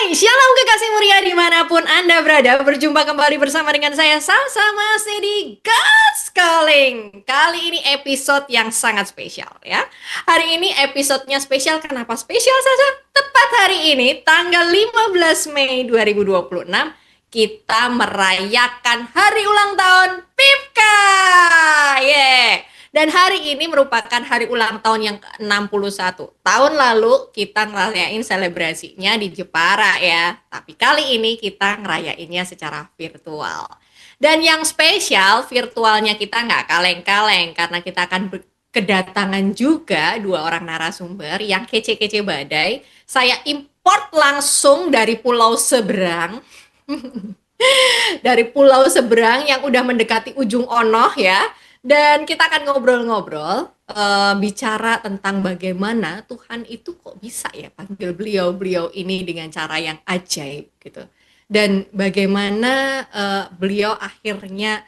Hai, shalom kekasih mulia dimanapun Anda berada. Berjumpa kembali bersama dengan saya Salsa masih di God's Calling. Kali ini episode yang sangat spesial ya. Hari ini episodenya spesial. Kenapa spesial Salsa? Tepat hari ini tanggal 15 Mei 2026 kita merayakan hari ulang tahun Pipka. Yeah. Dan hari ini merupakan hari ulang tahun yang ke-61. Tahun lalu kita ngerayain selebrasinya di Jepara ya. Tapi kali ini kita ngerayainnya secara virtual. Dan yang spesial, virtualnya kita nggak kaleng-kaleng. Karena kita akan kedatangan juga dua orang narasumber yang kece-kece badai. Saya import langsung dari pulau seberang. Dari pulau seberang yang udah mendekati ujung Onoh ya. Dan kita akan ngobrol-ngobrol, bicara tentang bagaimana Tuhan itu kok bisa ya panggil beliau-beliau ini dengan cara yang ajaib gitu. Dan bagaimana beliau akhirnya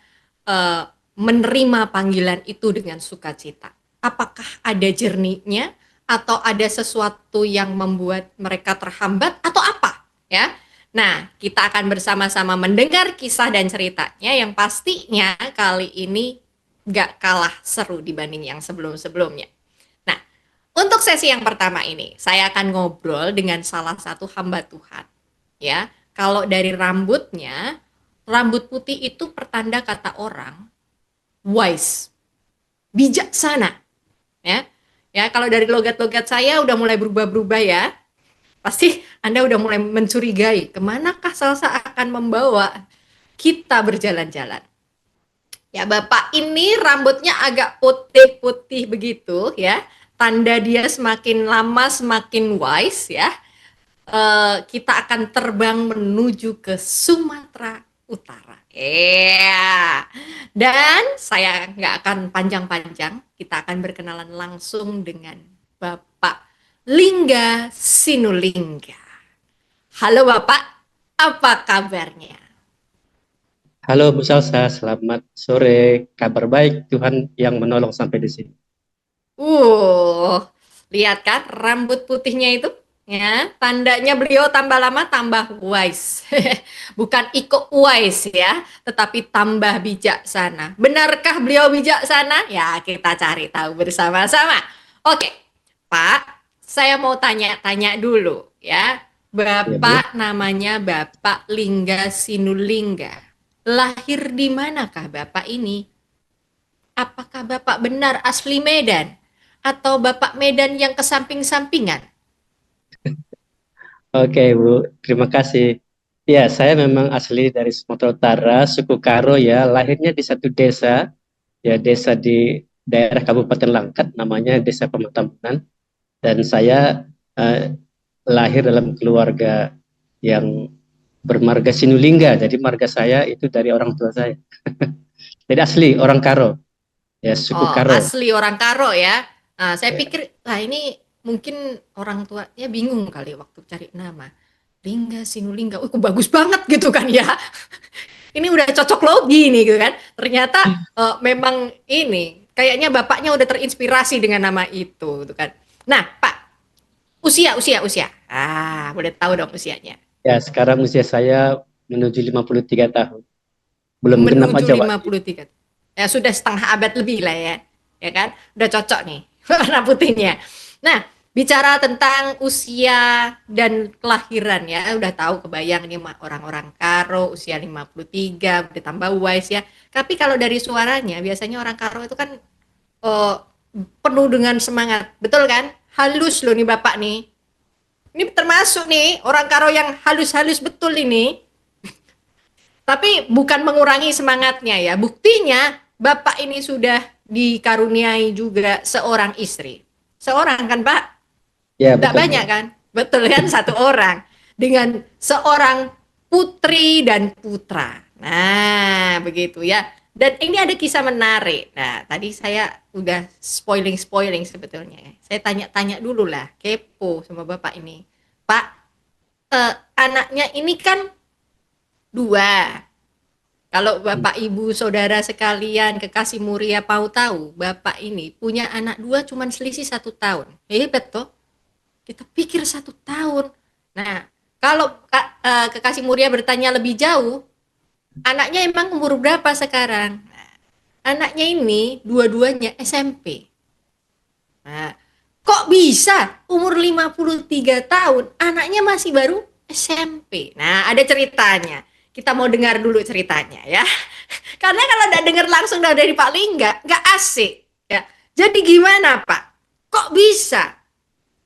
menerima panggilan itu dengan sukacita. Apakah ada jerninya atau ada sesuatu yang membuat mereka terhambat atau apa ya? Nah, kita akan bersama-sama mendengar kisah dan ceritanya yang pastinya kali ini gak kalah seru dibanding yang sebelum-sebelumnya. Nah, untuk sesi yang pertama ini, saya akan ngobrol dengan salah satu hamba Tuhan. Ya, kalau dari rambutnya, rambut putih itu pertanda kata orang wise, bijaksana. Ya, kalau dari logat-logat saya udah mulai berubah-berubah ya. Pasti Anda udah mulai mencurigai kemanakah Salsa akan membawa kita berjalan-jalan. Ya, Bapak ini rambutnya agak putih-putih begitu ya. Tanda dia semakin lama semakin wise ya. Kita akan terbang menuju ke Sumatera Utara. Dan saya nggak akan panjang-panjang. Kita akan berkenalan langsung dengan Bapak Lingga Sinulingga. Halo Bapak, apa kabarnya? Halo Bu Salsa, selamat sore. Kabar baik, Tuhan yang menolong sampai di sini. Uh, Lihat kan rambut putihnya itu? Ya, tandanya beliau tambah lama tambah wise. Bukan iko wise ya, tetapi tambah bijaksana. Benarkah beliau bijaksana? Ya, kita cari tahu bersama-sama. Oke, Pak, saya mau tanya-tanya dulu ya. Ya Bu. Bapak namanya Bapak Lingga Sinulingga. Lahir di manakah Bapak ini? Apakah Bapak benar asli Medan? Atau Bapak Medan yang kesamping-sampingan? Oke Bu, terima kasih. Ya, saya memang asli dari Sumatera Utara, suku Karo ya. Lahirnya di satu desa, ya desa di daerah Kabupaten Langkat, namanya Desa Pematamunan. Dan saya lahir dalam keluarga yang bermarga Sinulingga. Jadi marga saya itu dari orang tua saya. Jadi asli orang Karo, ya suku Oh, Karo. asli orang Karo ya. Nah, saya Ya. pikir, lah ini mungkin orang tuanya bingung kali waktu cari nama. Lingga, Sinulingga, kok bagus banget gitu kan ya. Ini udah cocok logi nih gitu kan. Ternyata memang ini, kayaknya bapaknya udah terinspirasi dengan nama itu gitu kan. Nah, Pak, usia. Boleh tahu dong usianya. Ya, sekarang usia saya menuju 53 tahun. Belum genap Menuju aja, Pak. 53. Ya sudah setengah abad lebih lah ya. Ya kan? Udah cocok nih warna putihnya. Nah, bicara tentang usia dan kelahiran ya, udah tahu kebayang nih orang-orang Karo usia 53 udah tambah wise ya. Tapi kalau dari suaranya biasanya orang Karo itu kan eh, penuh dengan semangat. Betul kan? Halus loh nih Bapak nih. Ini termasuk nih orang Karo yang halus-halus betul ini. Tapi bukan mengurangi semangatnya ya. Buktinya Bapak ini sudah dikaruniai juga seorang istri. Seorang kan Pak? Ya, Tidak betul, banyak Bu. kan? Betul kan? Satu orang. Dengan seorang putri dan putra. Nah, begitu ya. Dan ini ada kisah menarik. Nah, tadi saya udah spoiling sebetulnya. Saya tanya-tanya dulu lah. Kepo sama Bapak ini. Pak, anaknya ini kan dua. Kalau Bapak Ibu Saudara sekalian kekasih muria mau tahu, Bapak ini punya anak dua cuman selisih 1 tahun. Hebat toh? Kita pikir 1 tahun. Nah, kalau kekasih Muria bertanya lebih jauh, anaknya emang umur berapa sekarang? Anaknya ini dua-duanya SMP. Nah, kok bisa umur 53 tahun anaknya masih baru SMP? Nah, ada ceritanya. Kita mau dengar dulu ceritanya ya. Karena kalau nggak dengar langsung dari Pak Lingga, nggak asik. Ya. Jadi gimana Pak? Kok bisa?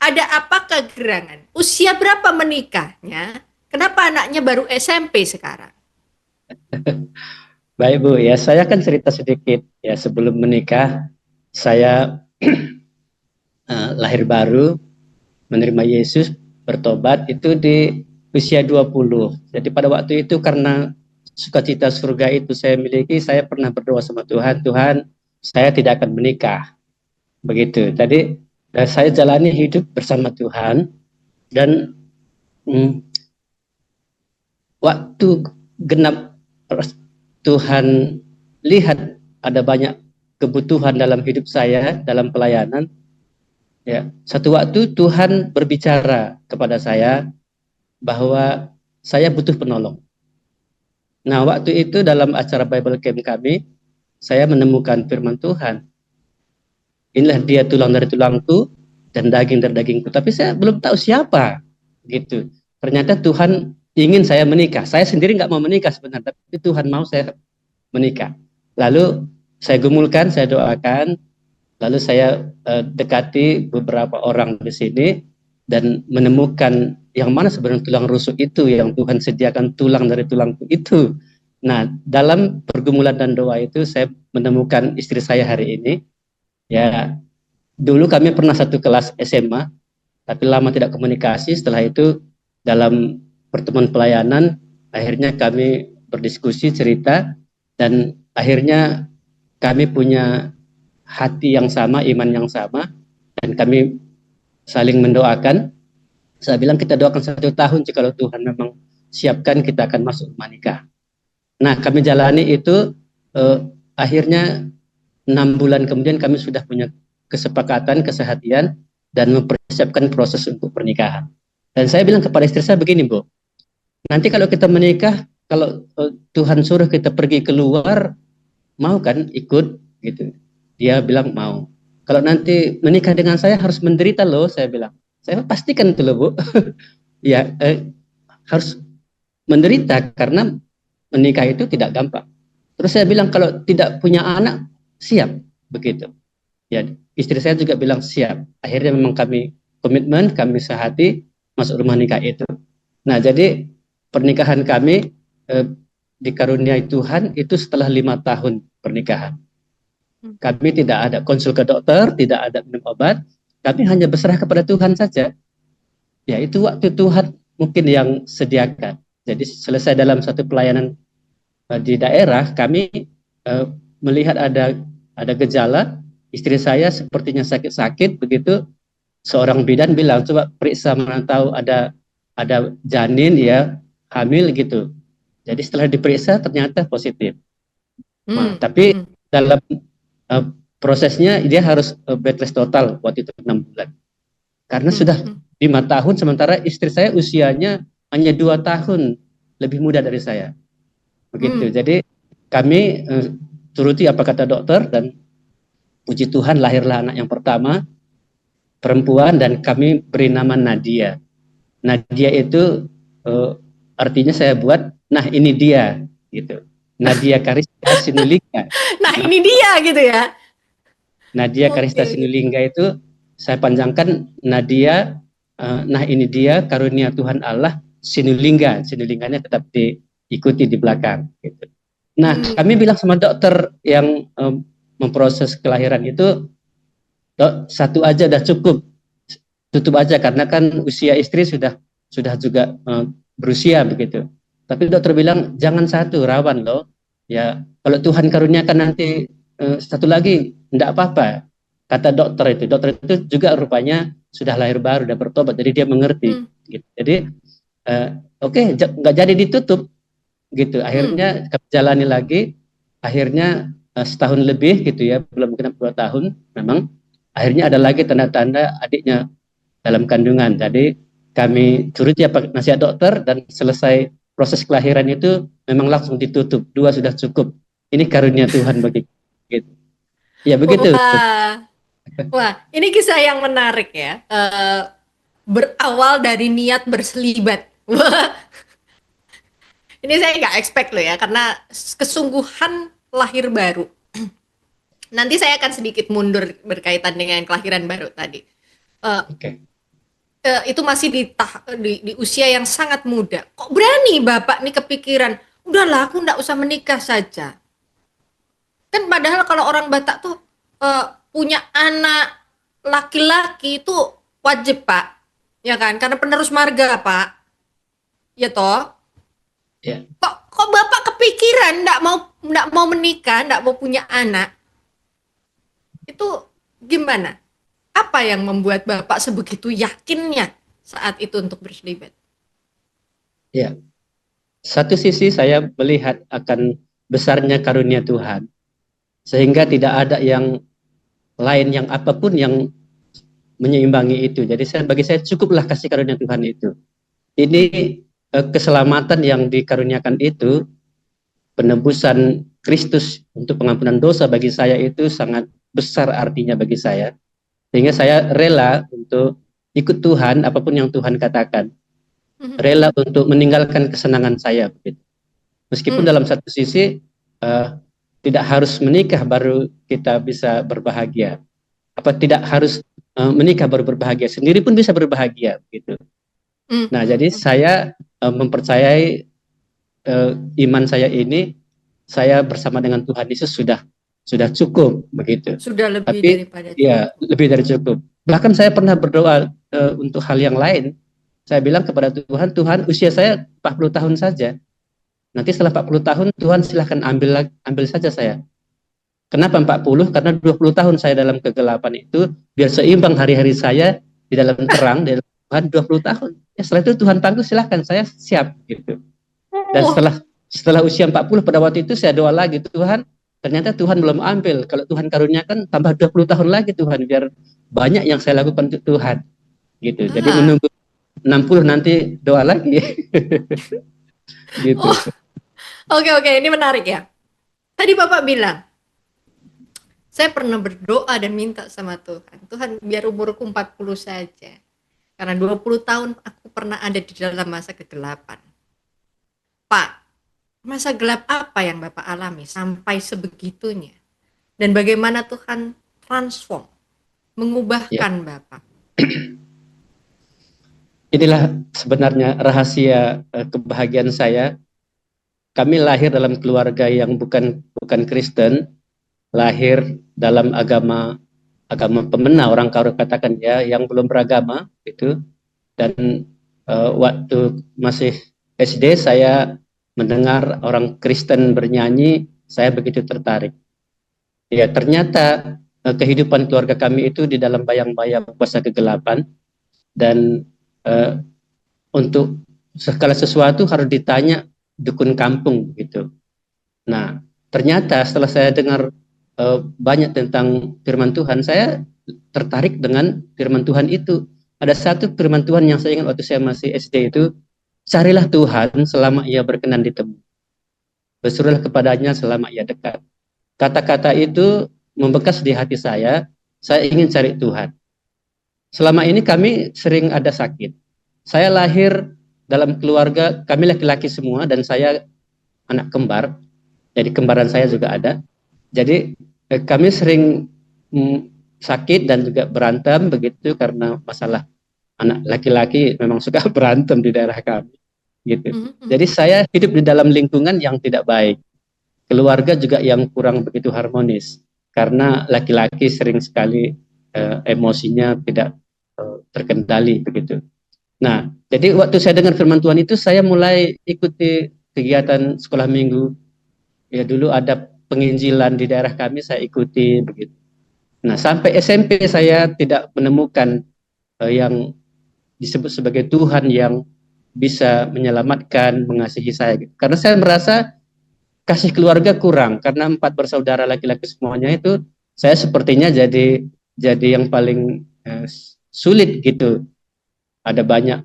Ada apa kegerangan? Usia berapa menikahnya? Kenapa anaknya baru SMP sekarang? Baik Bu, ya saya kan cerita sedikit ya sebelum menikah saya lahir baru, menerima Yesus, bertobat itu di usia 20. Jadi pada waktu itu karena sukacita surga itu saya miliki, saya pernah berdoa sama Tuhan, Tuhan, saya tidak akan menikah. Begitu. Jadi saya jalani hidup bersama Tuhan dan hmm, waktu genap Tuhan lihat ada banyak kebutuhan dalam hidup saya dalam pelayanan. Ya, satu waktu Tuhan berbicara kepada saya bahwa saya butuh penolong. Nah, waktu itu dalam acara Bible Camp kami, saya menemukan firman Tuhan. Inilah dia tulang dari tulangku dan daging dari dagingku. Tapi saya belum tahu siapa, gitu. Ternyata Tuhan ingin saya menikah. Saya sendiri nggak mau menikah sebenarnya, tapi Tuhan mau saya menikah. Lalu saya gumulkan, saya doakan, lalu saya dekati beberapa orang di sini dan menemukan yang mana sebenarnya tulang rusuk itu yang Tuhan sediakan tulang dari tulangku itu. Nah, dalam pergumulan dan doa itu saya menemukan istri saya hari ini. Ya, dulu kami pernah satu kelas SMA, tapi lama tidak komunikasi. Setelah itu dalam pertemuan pelayanan, akhirnya kami berdiskusi cerita dan akhirnya kami punya hati yang sama, iman yang sama, dan kami saling mendoakan. Saya bilang kita doakan 1 tahun, jika Tuhan memang siapkan kita akan masuk rumah nikah. Nah, kami jalani itu akhirnya 6 bulan kemudian kami sudah punya kesepakatan, kesehatian, dan mempersiapkan proses untuk pernikahan. Dan saya bilang kepada istri saya begini, Bu, nanti kalau kita menikah, kalau Tuhan suruh kita pergi keluar, mau kan ikut gitu. Dia bilang mau. Kalau nanti menikah dengan saya harus menderita loh, saya bilang. Saya pastikan itu loh, Bu. Ya, harus menderita karena menikah itu tidak gampang. Terus saya bilang kalau tidak punya anak, siap begitu. Ya, istri saya juga bilang siap. Akhirnya memang kami komitmen, kami sehati masuk rumah nikah itu. Nah, jadi pernikahan kami dikaruniai Tuhan itu setelah 5 tahun pernikahan. Kami tidak ada konsul ke dokter, tidak ada minum obat, kami hanya berserah kepada Tuhan saja. Ya, itu waktu Tuhan mungkin yang sediakan. Jadi selesai dalam satu pelayanan di daerah, kami melihat ada gejala, istri saya sepertinya sakit-sakit begitu. Seorang bidan bilang coba periksa mana tahu ada janin ya hamil gitu. Jadi setelah diperiksa ternyata positif. Nah, tapi dalam prosesnya dia harus bed rest total waktu itu 6 bulan. Karena sudah 5 tahun, sementara istri saya usianya hanya 2 tahun lebih muda dari saya. Begitu. Jadi kami turuti apa kata dokter dan puji Tuhan lahirlah anak yang pertama perempuan dan kami beri nama Nadia. Nadia itu artinya saya buat, nah ini dia gitu. Nadia Karista Sinulinga. Nah, ini dia gitu ya. Nadia Karista Sinulinga itu saya panjangkan Nadia, nah ini dia karunia Tuhan Allah Sinulinga. Sinulinganya tetap diikuti di belakang gitu. Nah, kami bilang sama dokter yang memproses kelahiran itu, dok, satu aja udah cukup, tutup aja karena kan usia istri sudah juga berusia begitu. Tapi dokter bilang jangan satu, rawan loh. Ya, kalau Tuhan karuniakan nanti satu lagi, enggak apa-apa. Kata dokter itu. Dokter itu juga rupanya sudah lahir baru, sudah bertobat, jadi dia mengerti. Gitu. Jadi oke, nggak jadi ditutup gitu. Akhirnya kami jalani lagi. Akhirnya setahun lebih gitu ya, belum genap 2 tahun memang. Akhirnya ada lagi tanda-tanda adiknya dalam kandungan. Jadi kami turuti apa nasihat dokter dan selesai proses kelahiran itu memang langsung ditutup. 2 sudah cukup. Ini karunia Tuhan bagi kita. Ya begitu. Wah, wah, ini kisah yang menarik ya. Berawal dari niat berselibat. Wah, ini saya nggak expect loh ya, karena kesungguhan lahir baru. Nanti saya akan sedikit mundur berkaitan dengan kelahiran baru tadi. Eh, Oke. itu masih di usia yang sangat muda. Kok berani Bapak nih kepikiran, udahlah aku nggak usah menikah saja. Kan padahal kalau orang Batak tuh punya anak laki-laki itu wajib Pak, ya kan? Karena penerus marga Pak, ya toh. Ya. Kok Bapak kepikiran nggak mau menikah, nggak mau punya anak? Itu gimana? Apa yang membuat Bapak sebegitu yakinnya saat itu untuk berselibat? Ya. Satu sisi saya melihat akan besarnya karunia Tuhan, sehingga tidak ada yang lain yang apapun yang menyeimbangi itu. Jadi bagi saya cukuplah kasih karunia Tuhan itu. Ini keselamatan yang dikaruniakan itu, penebusan Kristus untuk pengampunan dosa bagi saya itu sangat besar artinya bagi saya. Sehingga saya rela untuk ikut Tuhan apapun yang Tuhan katakan. Rela untuk meninggalkan kesenangan saya begitu. Meskipun dalam satu sisi tidak harus menikah baru kita bisa berbahagia. Apa tidak harus menikah baru berbahagia, sendiri pun bisa berbahagia gitu. Nah, jadi saya mempercayai iman saya ini, saya bersama dengan Tuhan Yesus sudah cukup begitu. Sudah lebih Tapi daripada ya cukup. lebih dari cukup. Bahkan saya pernah berdoa untuk hal yang lain. Saya bilang kepada Tuhan, Tuhan usia saya 40 tahun saja. Nanti setelah 40 tahun Tuhan silahkan ambil saja saya. Kenapa 40? Karena 20 tahun saya dalam kegelapan itu biar seimbang hari-hari saya di dalam terang di dalam Tuhan 20 tahun. Ya, setelah itu Tuhan panggil silahkan saya siap gitu. Dan setelah usia 40 pada waktu itu saya doa lagi, Tuhan, ternyata Tuhan belum ambil. Kalau Tuhan karuniakan tambah 20 tahun lagi Tuhan biar banyak yang saya lakukan untuk Tuhan. Gitu. Jadi menunggu 60 nanti doa lagi. Gitu. Oke, ini menarik ya. Tadi Bapak bilang, saya pernah berdoa dan minta sama Tuhan, Tuhan biar umurku 40 saja. Karena 20 tahun aku pernah ada di dalam masa kegelapan. Pak, masa gelap apa yang Bapak alami sampai sebegitunya? Dan bagaimana Tuhan transform, mengubahkan Bapak? Inilah sebenarnya rahasia kebahagiaan saya. Kami lahir dalam keluarga yang bukan Kristen, lahir dalam agama pemena, orang Karo katakan ya, yang belum beragama itu. Dan waktu masih SD saya mendengar orang Kristen bernyanyi, saya begitu tertarik. Ya, ternyata kehidupan keluarga kami itu di dalam bayang-bayang kuasa kegelapan, dan untuk segala sesuatu harus ditanya dukun kampung gitu. Nah, ternyata setelah saya dengar banyak tentang firman Tuhan, saya tertarik dengan firman Tuhan itu. Ada satu firman Tuhan yang saya ingat waktu saya masih SD itu, carilah Tuhan selama ia berkenan ditemui. Berserulah kepadanya selama ia dekat. Kata-kata itu membekas di hati saya ingin cari Tuhan. Selama ini kami sering ada sakit. Saya lahir dalam keluarga, kami laki-laki semua dan saya anak kembar. Jadi kembaran saya juga ada. Jadi kami sering sakit dan juga berantem begitu karena masalah anak laki-laki memang suka berantem di daerah kami gitu. Jadi saya hidup di dalam lingkungan yang tidak baik. Keluarga juga yang kurang begitu harmonis karena laki-laki sering sekali emosinya tidak terkendali begitu. Nah, jadi waktu saya dengar firman Tuhan itu, saya mulai ikuti kegiatan sekolah minggu. Ya, dulu ada penginjilan di daerah kami, saya ikuti begitu. Nah, sampai SMP saya tidak menemukan yang disebut sebagai Tuhan yang bisa menyelamatkan, mengasihi saya gitu. Karena saya merasa kasih keluarga kurang, karena 4 bersaudara laki-laki semuanya itu, saya sepertinya jadi yang paling sulit gitu. Ada banyak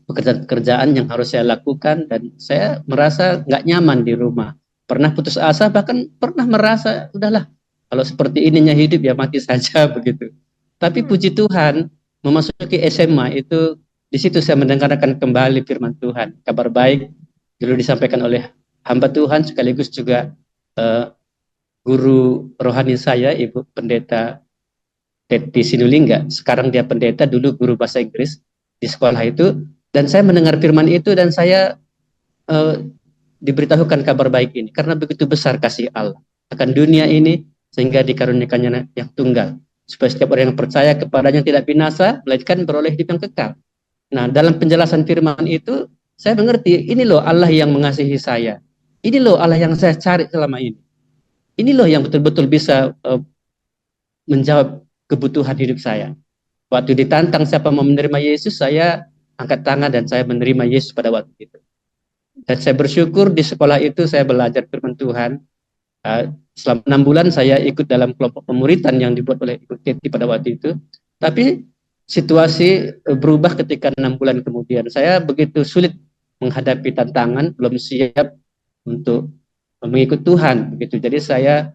pekerjaan-pekerjaan yang harus saya lakukan, dan saya merasa nggak nyaman di rumah. Pernah putus asa, bahkan pernah merasa udahlah kalau seperti ininya hidup ya mati saja begitu. Tapi Hmm. puji Tuhan, memasuki SMA itu di situ saya mendengarkan kembali firman Tuhan, kabar baik dulu disampaikan oleh hamba Tuhan sekaligus juga eh, guru rohani saya, Ibu Pendeta Teti Sinulinga. Sekarang dia pendeta, dulu guru bahasa Inggris di sekolah itu. Dan saya mendengar firman itu dan saya eh, diberitahukan kabar baik ini. Karena begitu besar kasih Allah akan dunia ini sehingga dikaruniakannya yang tunggal. Supaya setiap orang yang percaya kepadanya tidak binasa, melainkan beroleh hidup yang kekal. Nah, dalam penjelasan firman itu, saya mengerti, ini loh Allah yang mengasihi saya. Ini loh Allah yang saya cari selama ini. Ini loh yang betul-betul bisa menjawab kebutuhan hidup saya. Waktu ditantang siapa mau menerima Yesus, saya angkat tangan dan saya menerima Yesus pada waktu itu. Dan saya bersyukur di sekolah itu saya belajar firman Tuhan. Selama 6 bulan saya ikut dalam kelompok pemuritan yang dibuat oleh Ibu Teti pada waktu itu. Tapi situasi berubah ketika 6 bulan kemudian. Saya begitu sulit menghadapi tantangan, belum siap untuk mengikut Tuhan. Begitu. Jadi saya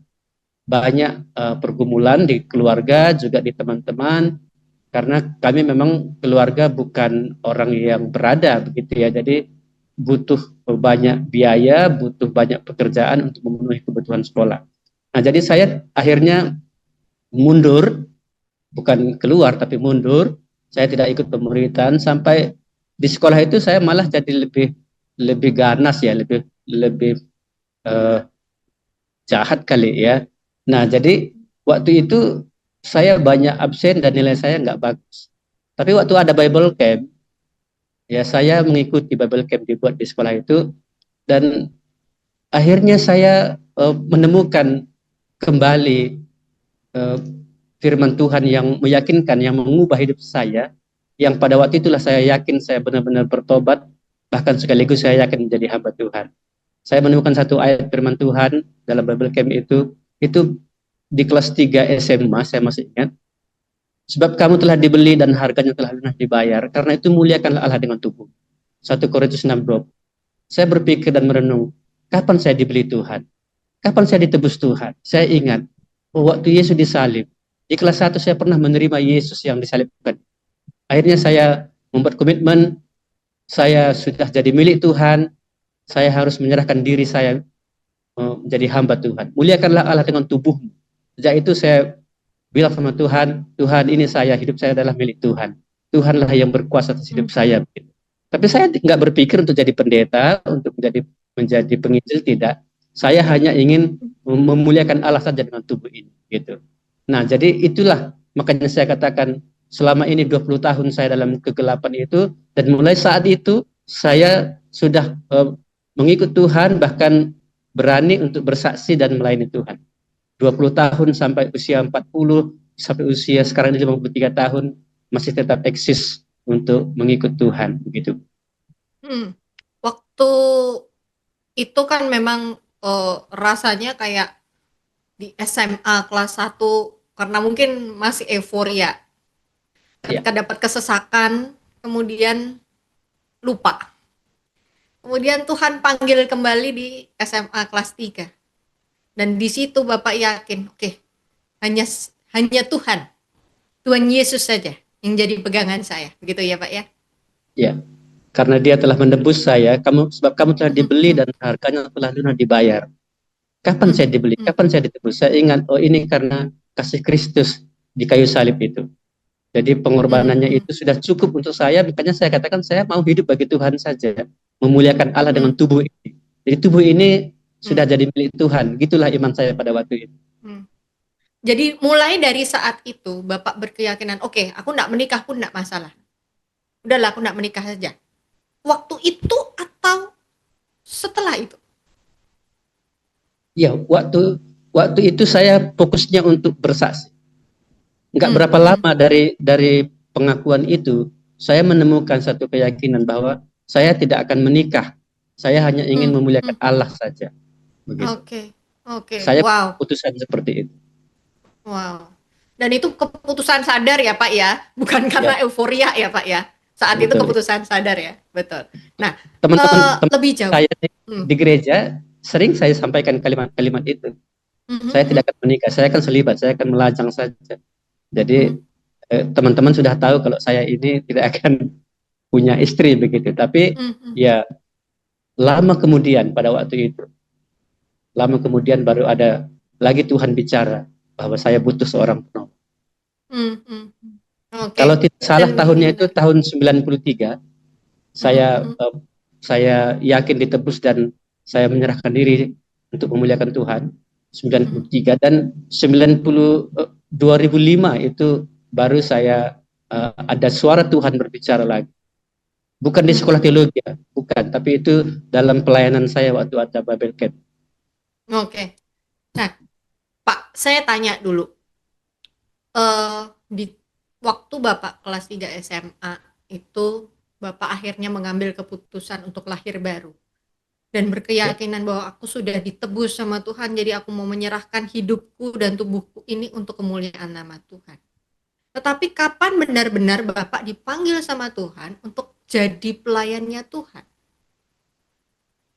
banyak pergumulan di keluarga, juga di teman-teman, karena kami memang keluarga bukan orang yang berada begitu ya. Jadi butuh banyak biaya, butuh banyak pekerjaan untuk memenuhi kebutuhan sekolah. Nah, jadi saya akhirnya mundur, bukan keluar tapi mundur. Saya tidak ikut pemuritan sampai di sekolah itu saya malah jadi lebih lebih ganas ya, lebih lebih eh, jahat kali ya. Nah, jadi waktu itu saya banyak absen dan nilai saya nggak bagus. Tapi waktu ada Bible Camp, ya saya mengikuti Bible Camp dibuat di sekolah itu, dan akhirnya saya menemukan kembali uh, firman Tuhan yang meyakinkan, yang mengubah hidup saya, yang pada waktu itulah saya yakin saya benar-benar bertobat, bahkan sekaligus saya yakin menjadi hamba Tuhan. Saya menemukan satu ayat firman Tuhan dalam Bible Camp itu di kelas 3 SMA, saya masih ingat. Sebab kamu telah dibeli dan harganya telah lunas dibayar, karena itu muliakanlah Allah dengan tubuh. 1 Korintus 6:20. Saya berpikir dan merenung, kapan saya dibeli Tuhan? Kapan saya ditebus Tuhan? Saya ingat, waktu Yesus disalib, di kelas 1 saya pernah menerima Yesus yang disalibkan. Akhirnya saya membuat komitmen, saya sudah jadi milik Tuhan, saya harus menyerahkan diri saya menjadi hamba Tuhan. Muliakanlah Allah dengan tubuhmu. Sejak itu saya bilang sama Tuhan, Tuhan ini saya, hidup saya adalah milik Tuhan. Tuhanlah yang berkuasa atas hidup saya. Tapi saya nggak berpikir untuk jadi pendeta, untuk menjadi penginjil, tidak. Saya hanya ingin memuliakan Allah saja dengan tubuh ini, gitu. Nah, jadi itulah makanya saya katakan selama ini 20 tahun saya dalam kegelapan itu, dan mulai saat itu saya sudah mengikut Tuhan, bahkan berani untuk bersaksi dan melayani Tuhan. 20 tahun sampai usia 40, sampai usia sekarang ini 53 tahun, masih tetap eksis untuk mengikut Tuhan, begitu. Hmm. Waktu itu kan memang rasanya kayak di SMA kelas 1 karena mungkin masih euforia. Ya. Ketika dapat kesesakan, kemudian lupa. Kemudian Tuhan panggil kembali di SMA kelas 3. Dan di situ Bapak yakin, oke, hanya hanya Tuhan Yesus saja yang jadi pegangan saya. Begitu ya, Pak ya? Ya, karena Dia telah menebus saya, sebab kamu telah dibeli dan harganya telah lunas dibayar. Kapan saya dibeli? Kapan saya ditebus? Saya ingat, oh ini karena kasih Kristus di kayu salib itu. Jadi pengorbanannya itu sudah cukup untuk saya, makanya saya katakan saya mau hidup bagi Tuhan saja, memuliakan Allah dengan tubuh ini. Jadi tubuh ini sudah jadi milik Tuhan. Gitulah iman saya pada waktu itu. Jadi mulai dari saat itu Bapak berkeyakinan, oke, aku enggak menikah pun enggak masalah. Udahlah, aku enggak menikah saja. Waktu itu atau setelah itu? Ya, waktu itu saya fokusnya untuk bersaksi. Enggak berapa lama dari pengakuan itu, saya menemukan satu keyakinan bahwa saya tidak akan menikah. Saya hanya ingin memuliakan Allah saja. Begitu. Oke. Saya Wow. putusan seperti itu. Wow. Dan itu keputusan sadar ya Pak ya, bukan karena euforia ya Pak ya. Saat itu betul. keputusan sadar ya, betul. Nah, Teman-teman lebih jauh. saya Hmm. di gereja sering saya sampaikan kalimat-kalimat itu. Saya tidak akan menikah, saya akan selibat, saya akan melajang saja. Jadi teman-teman sudah tahu kalau saya ini tidak akan punya istri begitu. Tapi ya lama kemudian pada waktu itu, lama kemudian baru ada lagi Tuhan bicara bahwa saya butuh seorang penolong. Kalau Oke. tidak salah Dan ini tahunnya itu menarik. tahun 93, saya yakin ditebus dan saya menyerahkan diri untuk memuliakan Tuhan. 93 dan 2005 itu baru saya ada suara Tuhan berbicara lagi. Bukan di sekolah teologi, ya, bukan, tapi itu dalam pelayanan saya waktu ada Bible Camp. Oke. Nah, Pak, saya tanya dulu. Di waktu Bapak kelas 3 SMA itu Bapak akhirnya mengambil keputusan untuk lahir baru dan Ya, berkeyakinan bahwa aku sudah ditebus sama Tuhan, jadi aku mau menyerahkan hidupku dan tubuhku ini untuk kemuliaan nama Tuhan. Tetapi kapan benar-benar Bapak dipanggil sama Tuhan untuk jadi pelayannya Tuhan?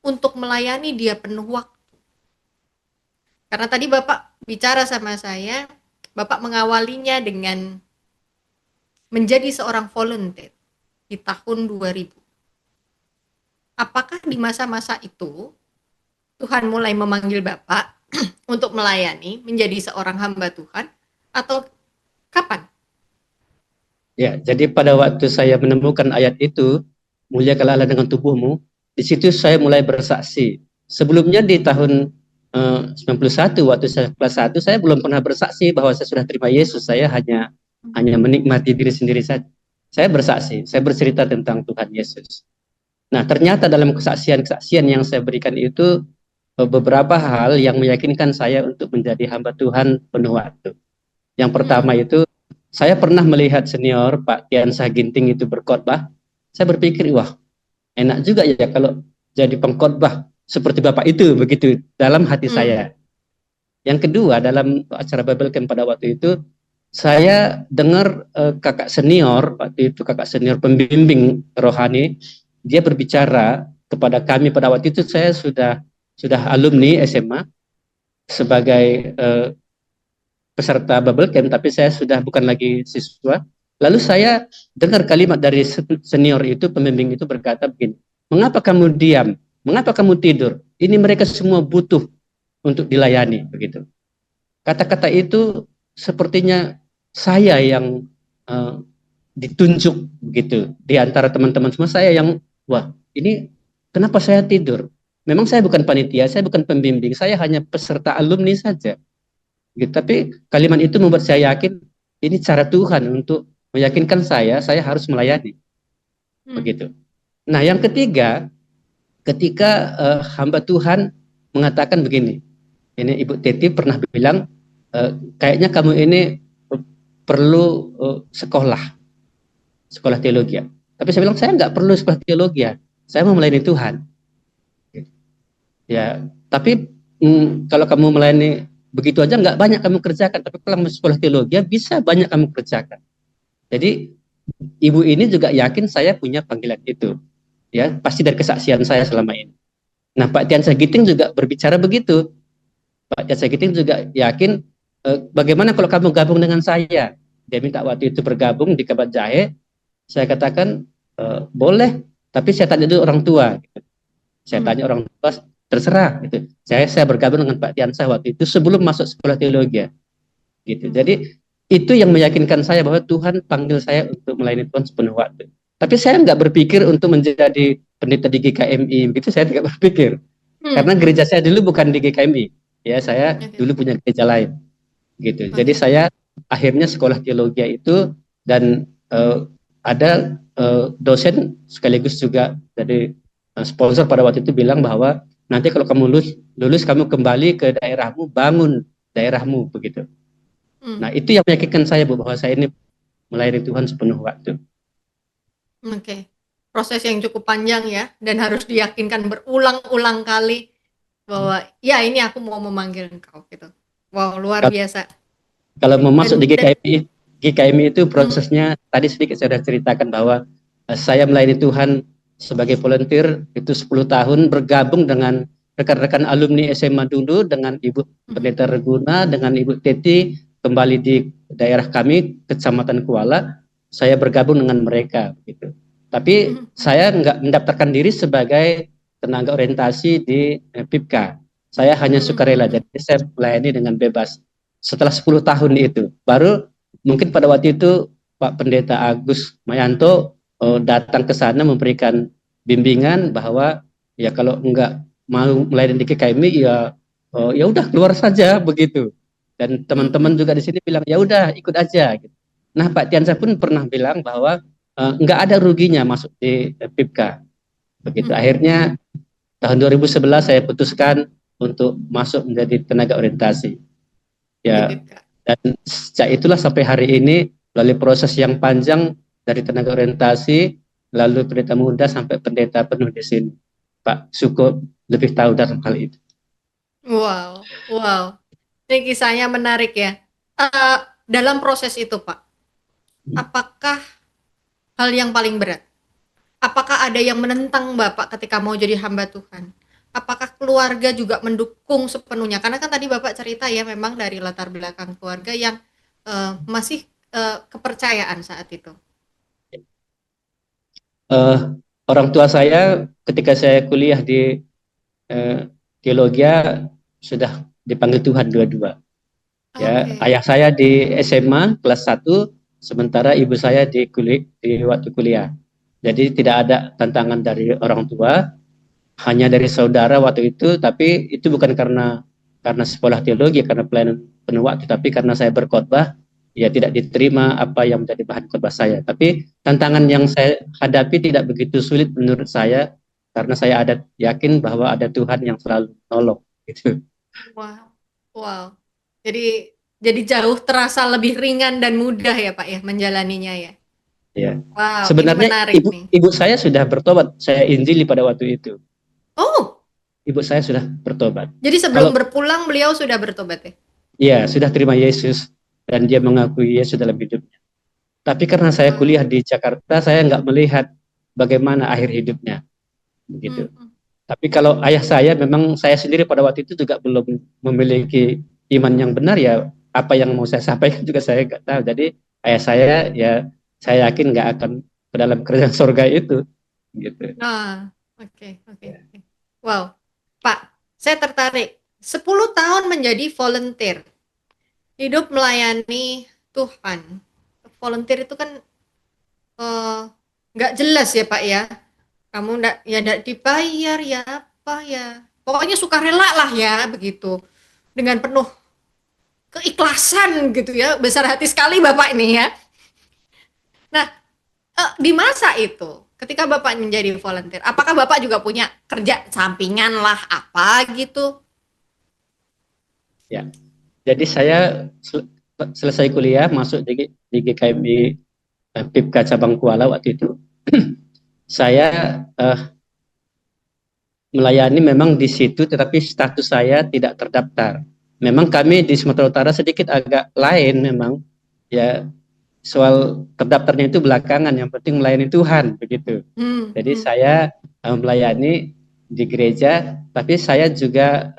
Untuk melayani Dia penuh waktu. Karena tadi Bapak bicara sama saya, Bapak mengawalinya dengan menjadi seorang volunteer di tahun 2000. Apakah di masa-masa itu Tuhan mulai memanggil Bapak untuk melayani, menjadi seorang hamba Tuhan, atau kapan? ya, jadi pada waktu saya menemukan ayat itu, muliakanlah Allah dengan tubuhmu, di situ saya mulai bersaksi. Sebelumnya di tahun 91 waktu saya kelas 1, saya belum pernah bersaksi bahwa saya sudah terima Yesus. Saya hanya menikmati diri sendiri saja. Saya bersaksi, saya bercerita tentang Tuhan Yesus. Nah, ternyata dalam kesaksian-kesaksian yang saya berikan itu beberapa hal yang meyakinkan saya untuk menjadi hamba Tuhan penuh waktu. Yang pertama itu, saya pernah melihat senior Pak Tiansah Ginting itu berkhotbah. Saya berpikir, wah, enak juga ya kalau jadi pengkhotbah seperti Bapak itu, begitu dalam hati saya. Yang kedua, dalam acara Bible Camp pada waktu itu, saya dengar kakak senior, waktu itu kakak senior pembimbing rohani, dia berbicara kepada kami pada waktu itu. Saya sudah alumni SMA sebagai peserta Bible Camp, tapi saya sudah bukan lagi siswa. Lalu saya dengar kalimat dari senior itu, pembimbing itu berkata begini, mengapa kamu diam? Mengapa kamu tidur? Ini mereka semua butuh untuk dilayani, begitu. Kata-kata itu sepertinya saya yang ditunjuk begitu di antara teman-teman semua. Saya yang, wah, ini kenapa saya tidur? Memang saya bukan panitia, saya bukan pembimbing, saya hanya peserta alumni saja. Gitu. Tapi kalimat itu membuat saya yakin ini cara Tuhan untuk meyakinkan saya harus melayani. Begitu. Nah, yang ketiga, ketika hamba Tuhan mengatakan begini, ini Ibu Teti pernah bilang, kayaknya kamu ini perlu sekolah teologi. Tapi saya bilang, saya nggak perlu sekolah teologi, saya mau melayani Tuhan. Ya, tapi kalau kamu melayani begitu aja nggak banyak kamu kerjakan, tapi kalau kamu sekolah teologi bisa banyak kamu kerjakan. Jadi ibu ini juga yakin saya punya panggilan itu, ya pasti dari kesaksian saya selama ini. Nah, Pak Tian Sagiting juga berbicara begitu. Pak Tian Sagiting juga yakin, bagaimana kalau kamu gabung dengan saya. Dia minta waktu itu bergabung di Kabat Jahe. Saya katakan boleh, tapi saya tanya dulu orang tua. Gitu. Saya tanya orang tua, terserah. Gitu. Saya bergabung dengan Pak Tiansah waktu itu sebelum masuk sekolah teologi. Gitu. Jadi itu yang meyakinkan saya bahwa Tuhan panggil saya untuk melayani Tuhan sepenuh waktu. Tapi saya nggak berpikir untuk menjadi pendeta di GKMI, begitu saya tidak berpikir. Karena gereja saya dulu bukan di GKMI, ya saya dulu punya gereja lain, gitu. Jadi saya akhirnya sekolah teologi itu dan ada dosen sekaligus juga dari sponsor pada waktu itu bilang bahwa nanti kalau kamu lulus kamu kembali ke daerahmu, bangun daerahmu, begitu. Nah, itu yang meyakinkan saya, Bu, bahwa saya ini melayani Tuhan sepenuh waktu. Oke. Proses yang cukup panjang ya, dan harus diyakinkan berulang-ulang kali bahwa ya ini aku mau memanggil engkau gitu. Wow, luar biasa. Kalau mau masuk di Dan GKMI itu prosesnya tadi sedikit saya sudah ceritakan bahwa Saya melayani Tuhan sebagai volunteer itu 10 tahun, bergabung dengan rekan-rekan alumni SMA dulu, dengan Ibu Pendeta Reguna, dengan Ibu Teti, kembali di daerah kami, Kecamatan Kuala. Saya bergabung dengan mereka gitu. Tapi saya nggak mendaftarkan diri sebagai tenaga orientasi di PIPK. Saya hanya sukarela, jadi saya melayani dengan bebas. Setelah 10 tahun itu, baru mungkin pada waktu itu Pak Pendeta Agus Mayanto datang ke sana memberikan bimbingan bahwa ya kalau enggak mau melayani di KKMI ya ya udah keluar saja begitu. Dan teman-teman juga di sini bilang ya udah ikut aja gitu. Nah, Pak Tiansa pun pernah bilang bahwa enggak ada ruginya masuk di PIPK begitu. Akhirnya tahun 2011 saya putuskan untuk masuk menjadi tenaga orientasi. Di Ya, PIPK. dan sejak itulah sampai hari ini melalui proses yang panjang dari tenaga orientasi, lalu pendeta muda sampai pendeta penuh di sini. Pak Suko lebih tahu dalam hal itu. Wow, wow. Ini kisahnya menarik ya. Eh, dalam proses itu, Pak, apakah hal yang paling berat? Apakah ada yang menentang Bapak ketika mau jadi hamba Tuhan? Apakah keluarga juga mendukung sepenuhnya? Karena kan tadi Bapak cerita ya memang dari latar belakang keluarga yang masih kepercayaan saat itu. Uh, Orang tua saya ketika saya kuliah di uh, teologi sudah dipanggil Tuhan dua-dua. Ya, Oke. ayah saya di SMA kelas 1, sementara ibu saya di waktu kuliah. Jadi tidak ada tantangan dari orang tua, hanya dari saudara waktu itu, tapi itu bukan karena sekolah teologi, karena pelayanan penuh waktu, tapi karena saya berkhotbah, ya tidak diterima apa yang menjadi bahan khotbah saya. Tapi tantangan yang saya hadapi tidak begitu sulit menurut saya, karena saya ada yakin bahwa ada Tuhan yang selalu menolong. Gitu. Wow. Wow. Jadi jauh terasa lebih ringan dan mudah ya Pak ya menjalaninya ya. Ya. Wow, ini Sebenarnya menarik ibu nih. ibu saya sudah bertobat, saya injili pada waktu itu. Oh, Ibu saya sudah bertobat. jadi sebelum Kalau berpulang beliau sudah bertobat ya? ya sudah terima Yesus dan dia mengakui Yesus dalam hidupnya. Tapi karena saya Wow. kuliah di Jakarta, saya nggak melihat bagaimana akhir hidupnya, begitu. Hmm. Tapi kalau ayah saya, memang saya sendiri pada waktu itu juga belum memiliki iman yang benar ya. Apa yang mau saya sampaikan juga saya nggak tahu. Jadi ayah saya ya saya yakin nggak akan ke dalam kerajaan surga itu, gitu. Nah, oke, oke, oke. Wow, Pak, saya tertarik. 10 tahun menjadi volunteer, hidup melayani Tuhan. Volunteer itu kan eh, nggak jelas ya Pak ya. Kamu nggak dibayar ya apa ya. Pokoknya sukarela lah ya begitu. Dengan penuh keikhlasan gitu ya. Besar hati sekali Bapak ini ya. Nah, di masa itu, ketika Bapak menjadi volunteer, apakah Bapak juga punya kerja sampingan lah apa gitu? Ya, jadi saya selesai kuliah masuk di GKMI PIPK cabang Kuala waktu itu. Saya melayani memang di situ, tetapi status saya tidak terdaftar. Memang kami di Sumatera Utara sedikit agak lain memang, ya soal terdaftarnya itu belakangan, yang penting melayani Tuhan begitu. Hmm, Jadi hmm, saya melayani di gereja, tapi saya juga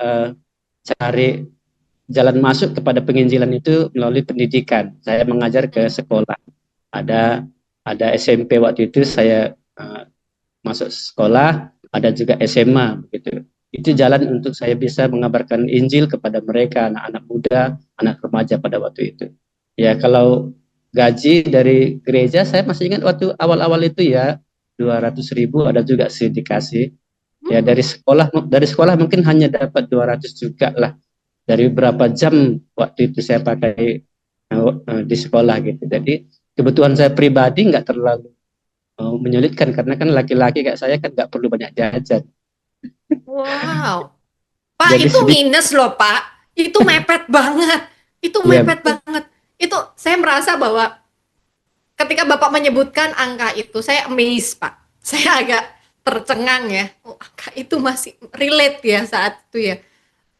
cari jalan masuk kepada penginjilan itu melalui pendidikan. Saya mengajar ke hmm. sekolah. Ada ada SMP waktu itu saya masuk sekolah, ada juga SMA begitu. Itu jalan untuk saya bisa mengabarkan Injil kepada mereka, anak-anak muda, anak remaja pada waktu itu. Ya kalau gaji dari gereja saya masih ingat waktu awal-awal itu ya 200.000, ada juga sih dikasih. Ya dari sekolah mungkin hanya dapat 200 juga lah, dari berapa jam waktu itu saya pakai di sekolah gitu. Jadi kebutuhan saya pribadi nggak terlalu menyulitkan, karena kan laki-laki kayak saya kan nggak perlu banyak jajan. Wow. Pak, Jadi itu sedikit, minus loh, Pak. Itu mepet banget. Itu ya mepet betul. banget. Itu saya merasa bahwa ketika Bapak menyebutkan angka itu, saya amazed, Pak. Saya agak tercengang ya. Oh, angka itu masih relate ya saat itu ya.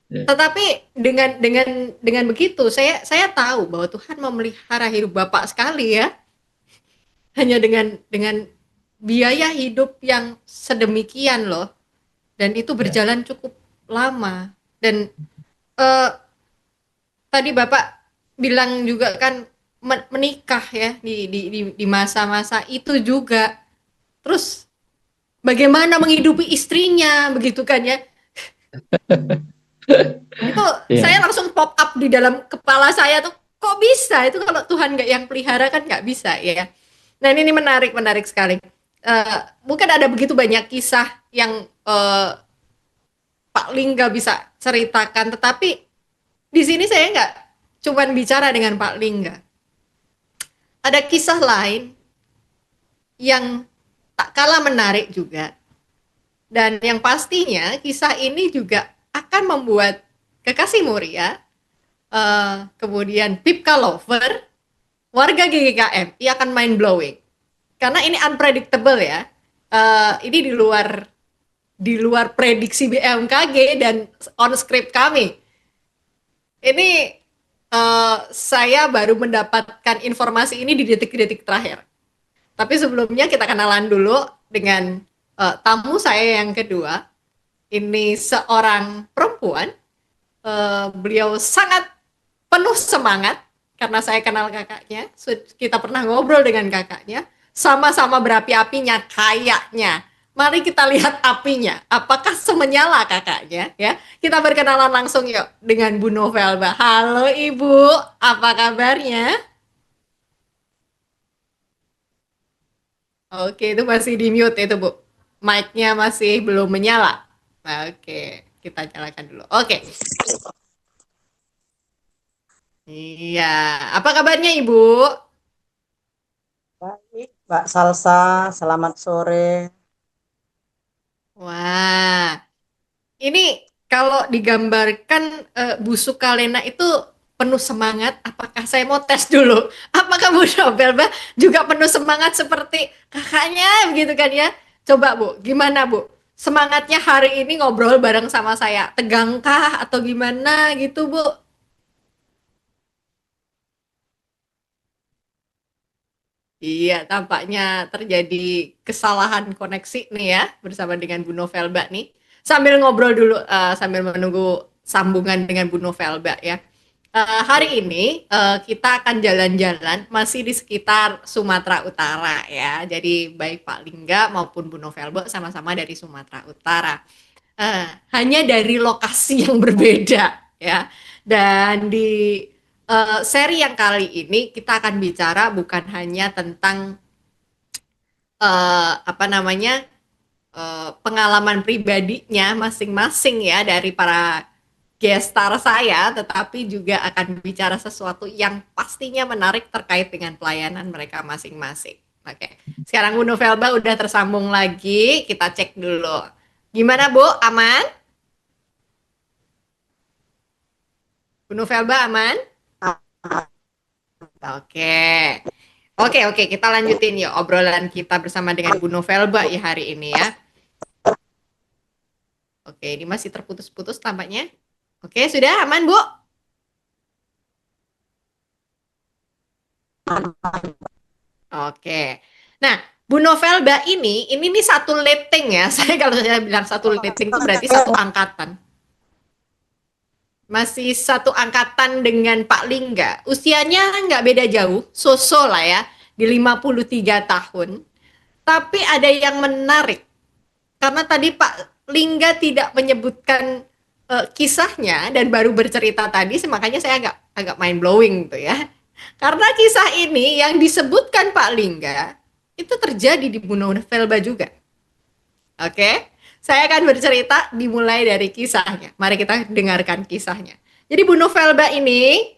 Ya, Tetapi dengan begitu, saya tahu bahwa Tuhan memelihara hidup Bapak sekali ya. Hanya dengan biaya hidup yang sedemikian loh, dan itu Ya. berjalan cukup lama. Dan eh, tadi Bapak bilang juga kan menikah ya di masa-masa itu juga. Terus bagaimana menghidupi istrinya begitu kan ya? Itu saya Ya. langsung pop up di dalam kepala saya tuh, kok bisa itu kalau Tuhan nggak yang pelihara kan nggak bisa ya. Nah ini menarik menarik sekali. Mungkin ada begitu banyak kisah yang Pak Lingga bisa ceritakan, tetapi di sini saya nggak cuman bicara dengan Pak Lingga. Ada kisah lain yang tak kalah menarik juga, dan yang pastinya kisah ini juga akan membuat kekasih Muria, kemudian Pipka Lover, warga GGKM, ia akan mind blowing karena ini unpredictable ya. Ini di luar prediksi BMKG dan on script kami. Ini saya baru mendapatkan informasi ini di detik-detik terakhir. Tapi sebelumnya kita kenalan dulu dengan tamu saya yang kedua. Ini seorang perempuan. Beliau sangat penuh semangat karena saya kenal kakaknya. Kita pernah ngobrol dengan kakaknya. Sama-sama berapi-apinya kayaknya. Mari kita lihat apinya. Apakah semenyala kakaknya? Ya, kita berkenalan langsung yuk dengan Bu Novelba. Halo Ibu, apa kabarnya? Oke, itu masih di mute itu Bu. Mic-nya masih belum menyala. Oke, kita nyalakan dulu. Oke. Iya, apa kabarnya Ibu? Baik, Mbak Salsa, selamat sore. Wah, ini kalau digambarkan Bu Sukalena itu penuh semangat, apakah saya mau tes dulu? Apakah Bu Nobelba juga penuh semangat seperti kakaknya begitu kan ya? Coba Bu, gimana Bu? Semangatnya hari ini ngobrol bareng sama saya. Tegangkah atau gimana gitu Bu? Iya, tampaknya terjadi kesalahan koneksi nih ya bersama dengan Bu Novelba nih. Sambil ngobrol dulu, sambil menunggu sambungan dengan Bu Novelba ya. Hari ini kita akan jalan-jalan masih di sekitar Sumatera Utara ya. Jadi baik Pak Lingga maupun Bu Novelba sama-sama dari Sumatera Utara. Hanya dari lokasi yang berbeda ya. Dan di seri yang kali ini kita akan bicara bukan hanya tentang apa namanya pengalaman pribadinya masing-masing ya dari para gestar saya, tetapi juga akan bicara sesuatu yang pastinya menarik terkait dengan pelayanan mereka masing-masing. Oke, sekarang Bu Novelba udah tersambung lagi, kita cek dulu. Gimana Bu, aman? Bu Novelba aman? Oke. Oke, oke, kita lanjutin ya obrolan kita bersama dengan Bu Novelba ya hari ini ya. Oke, ini masih terputus-putus tampaknya. Oke, sudah aman, Bu? Oke. Nah, Bu Novelba ini nih satu letting ya. Saya kalau saya bilang satu letting itu berarti satu angkatan. Masih satu angkatan dengan Pak Lingga. Usianya nggak beda jauh, so-so lah ya, di 53 tahun. Tapi ada yang menarik. Karena tadi Pak Lingga tidak menyebutkan kisahnya dan baru bercerita tadi, makanya saya agak mind blowing tuh ya. Karena kisah ini yang disebutkan Pak Lingga itu terjadi di Bu Novelba juga. Oke, saya akan bercerita dimulai dari kisahnya. Mari kita dengarkan kisahnya. Jadi Bu Novelba ini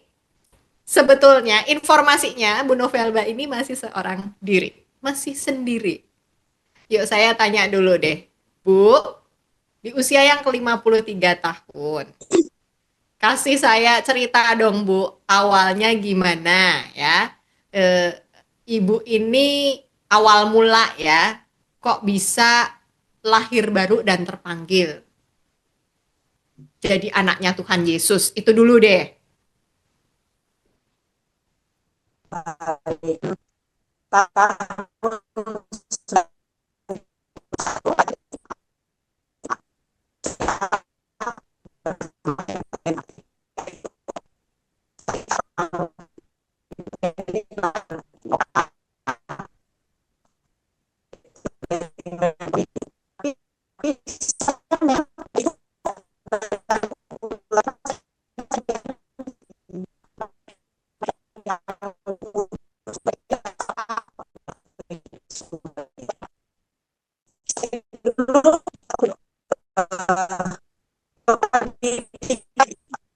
sebetulnya informasinya Bu Novelba ini masih seorang diri, masih sendiri. Yuk saya tanya dulu deh, Bu, di usia yang ke-53 tahun, kasih saya cerita dong Bu, awalnya gimana ya? Eh, Ibu ini awal mula ya, kok bisa lahir baru dan terpanggil jadi anaknya Tuhan Yesus. Itu dulu deh. Baik. Tahun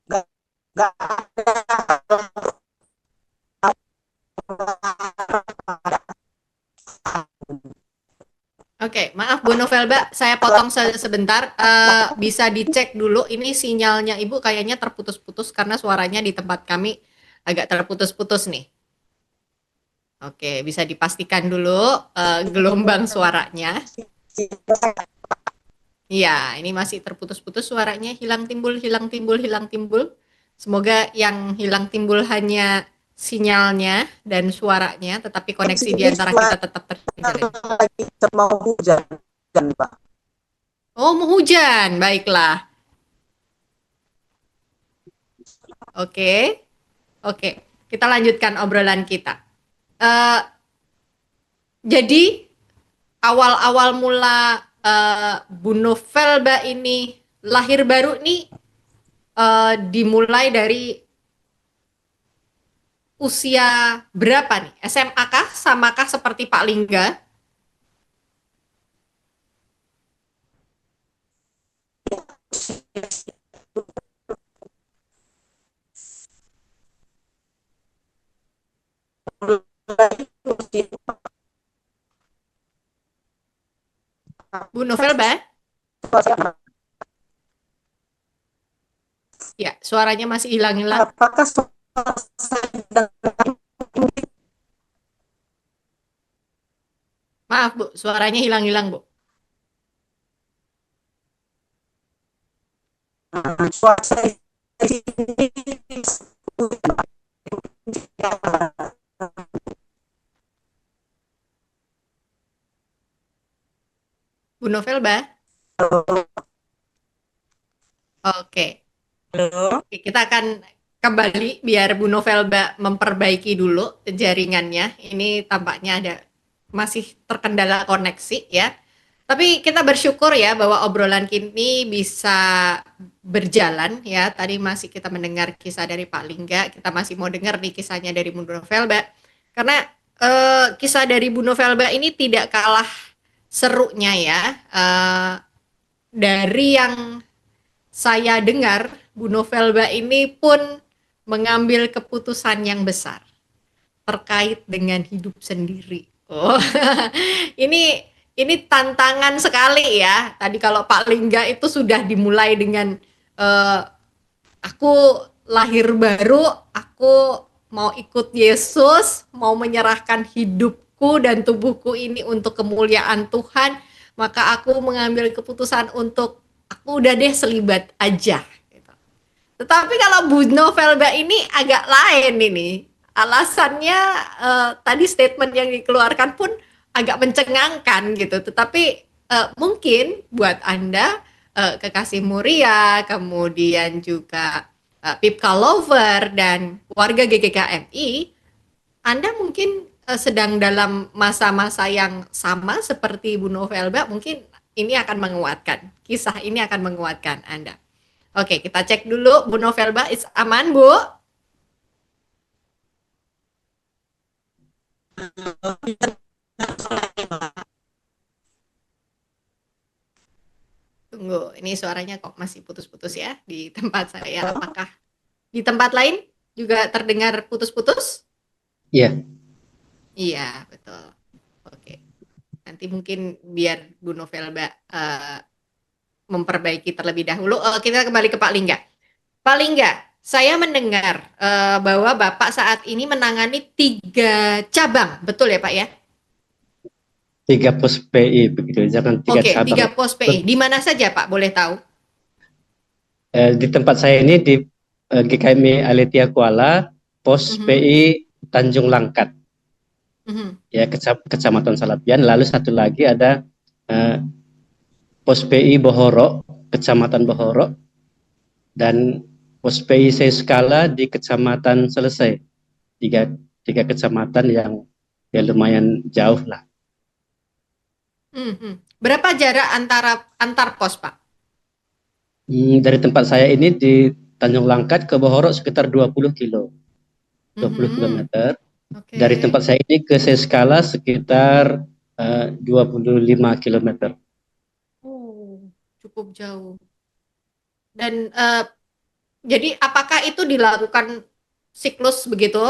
nggak nggak Oke, maaf Bu Novelba, saya potong sebentar. Bisa dicek dulu, ini sinyalnya Ibu kayaknya terputus-putus karena suaranya di tempat kami agak terputus-putus nih. Oke, bisa dipastikan dulu gelombang suaranya. Iya, ini masih terputus-putus suaranya, hilang timbul, hilang timbul, hilang timbul. Semoga yang hilang timbul hanya sinyalnya dan suaranya, tetapi koneksi di antara kita tetap terjalin. lagi mau hujan kan Pak. Oh, mau hujan, baiklah. Oke, oke. Kita lanjutkan obrolan kita. Eh, jadi awal-awal mula Bu Novelba ini lahir baru nih dimulai dari usia berapa nih? SMA kah? Samakah seperti Pak Lingga? Bu Novelba? Ya, suaranya masih hilang-hilang. Apakah Maaf Bu, suaranya hilang-hilang Bu. suara ini Bu Novelba? Oke. Halo. Oke, kita akan kembali biar Bu Novelba memperbaiki dulu jaringannya. Ini tampaknya ada masih terkendala koneksi ya. Tapi kita bersyukur ya bahwa obrolan kini bisa berjalan ya. Tadi masih kita mendengar kisah dari Pak Lingga, kita masih mau dengar nih kisahnya dari Bu Novelba. Karena kisah dari Bu Novelba ini tidak kalah serunya ya. Dari yang saya dengar, Bu Novelba ini pun mengambil keputusan yang besar terkait dengan hidup sendiri. Oh, ini tantangan sekali ya. Tadi kalau Pak Lingga itu sudah dimulai dengan aku lahir baru, aku mau ikut Yesus, mau menyerahkan hidupku dan tubuhku ini untuk kemuliaan Tuhan, maka aku mengambil keputusan untuk aku udah deh selibat aja. Gitu. Tetapi kalau Bu Novelba ini agak lain ini. Alasannya tadi statement yang dikeluarkan pun agak mencengangkan gitu. Tetapi mungkin buat Anda kekasih Muria, kemudian juga Pipka Lover dan warga GGKMI, Anda mungkin sedang dalam masa-masa yang sama seperti Bu Novelba, mungkin ini akan menguatkan, kisah ini akan menguatkan Anda. Oke, kita cek dulu Bu Novelba, is aman Bu? Tunggu, ini suaranya kok masih putus-putus ya di tempat saya. Apakah di tempat lain juga terdengar putus-putus? Iya. Iya, betul. Oke. Nanti mungkin biar Bu Novelba memperbaiki terlebih dahulu. Kita kembali ke Pak Lingga. Pak Lingga, saya mendengar bahwa Bapak saat ini menangani 3 cabang, betul ya Pak ya? 3 pos PI begitu, jangan 3 Oke, cabang. 3 pos PI. Di mana saja Pak, boleh tahu? Di tempat saya ini di GKMI Aletia Kuala, pos PI Tanjung Langkat, ya Kecamatan Salapian. Lalu satu lagi ada pos PI Bohorok, Kecamatan Bohorok, dan pos PI Seiskala di Kecamatan Selesai. Tiga kecamatan yang ya lumayan jauh lah. Berapa jarak antar pos Pak? Dari tempat saya ini di Tanjung Langkat ke Bohorok sekitar 20 kilo. 20 kilometer. Okay. Dari tempat saya ini ke Seiskala sekitar 25 kilometer. cukup jauh. Dan jadi apakah itu dilakukan siklus begitu?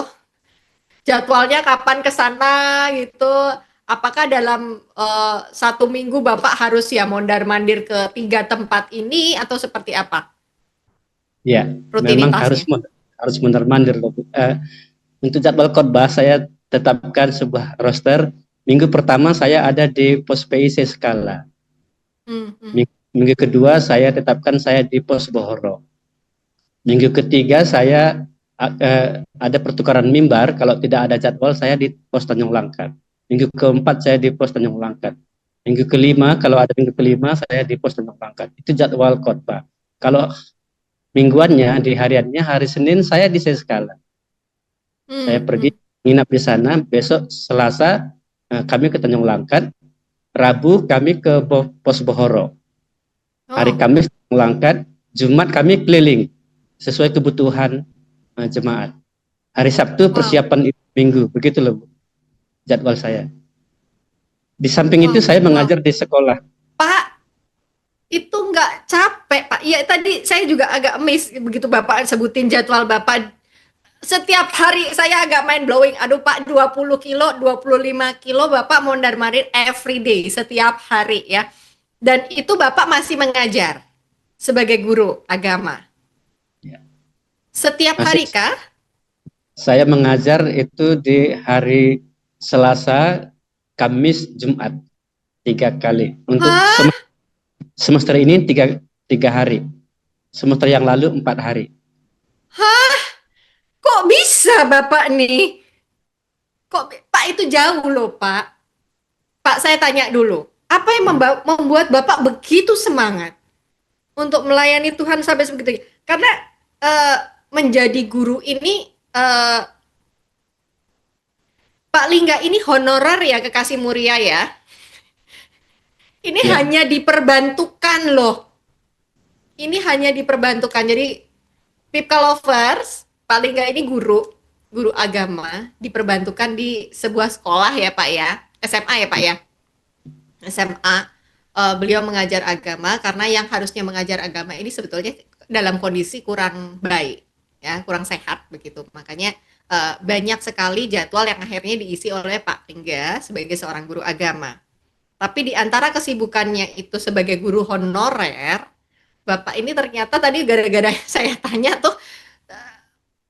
Jadwalnya kapan ke sana gitu? Apakah dalam 1 minggu Bapak harus ya mondar-mandir ke 3 tempat ini atau seperti apa Ya, memang rutinitasnya? harus mondar-mandir. Untuk jadwal khotbah saya tetapkan sebuah roster. Minggu pertama saya ada di pos PIC Skala. Hmm, hmm. Minggu kedua saya tetapkan saya di pos Bohoro. Minggu ketiga saya ada pertukaran mimbar. Kalau tidak ada jadwal saya di pos Tanjung Langkat. Minggu keempat saya di pos Tanjung Langkat. Minggu kelima, kalau ada minggu kelima saya di pos Tanjung Langkat. Itu jadwal khotbah. Kalau mingguannya di hariannya hari Senin saya di Seskala. Saya pergi nginap di sana. Besok Selasa kami ke Tanjung Langkat. Rabu kami ke pos Bohoro. Hari Oh, Kamis Tanjung Langkat. Jumat kami keliling sesuai kebutuhan jemaat. Hari Sabtu wow, persiapan minggu. Begitu loh Bu, jadwal saya. Di samping itu wow, saya wow. mengajar di sekolah. Pak, itu nggak capek, Pak? Iya, tadi saya juga agak miss begitu Bapak sebutin jadwal Bapak. Setiap hari saya agak mind blowing. Aduh Pak, 20 kilo, 25 kilo Bapak mondar-mandir every day, setiap hari ya. Dan itu Bapak masih mengajar sebagai guru agama. Ya. Setiap Masih hari kah? saya mengajar itu di hari Selasa, Kamis, Jumat 3 kali. Untuk Hah? semester ini tiga hari. Semester yang lalu 4 hari. Hah? Kok bisa Bapak nih? Pak itu jauh loh Pak. Pak saya tanya dulu. Apa yang membuat Bapak begitu semangat untuk melayani Tuhan sampai sebegitu? Karena eh, menjadi guru ini Pak Lingga ini honorer ya kekasih Muria ya. Ini Ya, hanya diperbantukan loh. Ini hanya diperbantukan. Jadi Pipka Lovers, Pak Lingga ini guru agama, diperbantukan di sebuah sekolah ya Pak ya. SMA ya Pak ya. SMA beliau mengajar agama karena yang harusnya mengajar agama ini sebetulnya dalam kondisi kurang baik ya, kurang sehat begitu. Makanya banyak sekali jadwal yang akhirnya diisi oleh Pak Lingga sebagai seorang guru agama. Tapi di antara kesibukannya itu sebagai guru honorer, Bapak ini ternyata tadi gara-gara saya tanya tuh,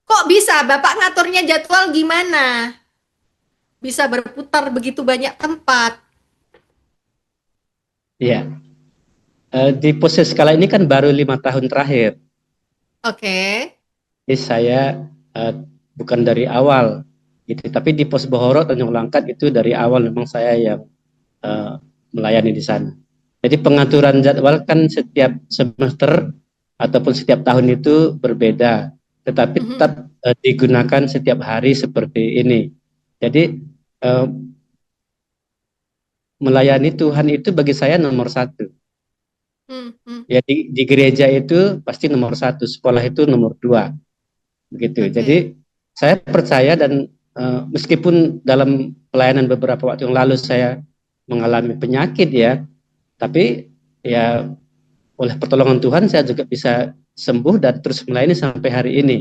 kok bisa Bapak ngaturnya jadwal gimana? Bisa berputar begitu banyak tempat. ya. Di posisi skala ini kan baru 5 tahun terakhir. Oke. Jadi saya eh, bukan dari awal, gitu. Tapi di pos Bohoro Tanjung Langkat itu dari awal memang saya yang eh, melayani di sana. Jadi pengaturan jadwal kan setiap semester ataupun setiap tahun itu berbeda, tetapi Mhm. tetap digunakan setiap hari seperti ini. Jadi eh, melayani Tuhan itu bagi saya nomor satu. Hmm, hmm. Ya di gereja itu pasti nomor satu, sekolah itu nomor dua, begitu. Jadi Oke. saya percaya dan meskipun dalam pelayanan beberapa waktu yang lalu saya mengalami penyakit ya, tapi ya oleh pertolongan Tuhan saya juga bisa sembuh dan terus melayani sampai hari ini.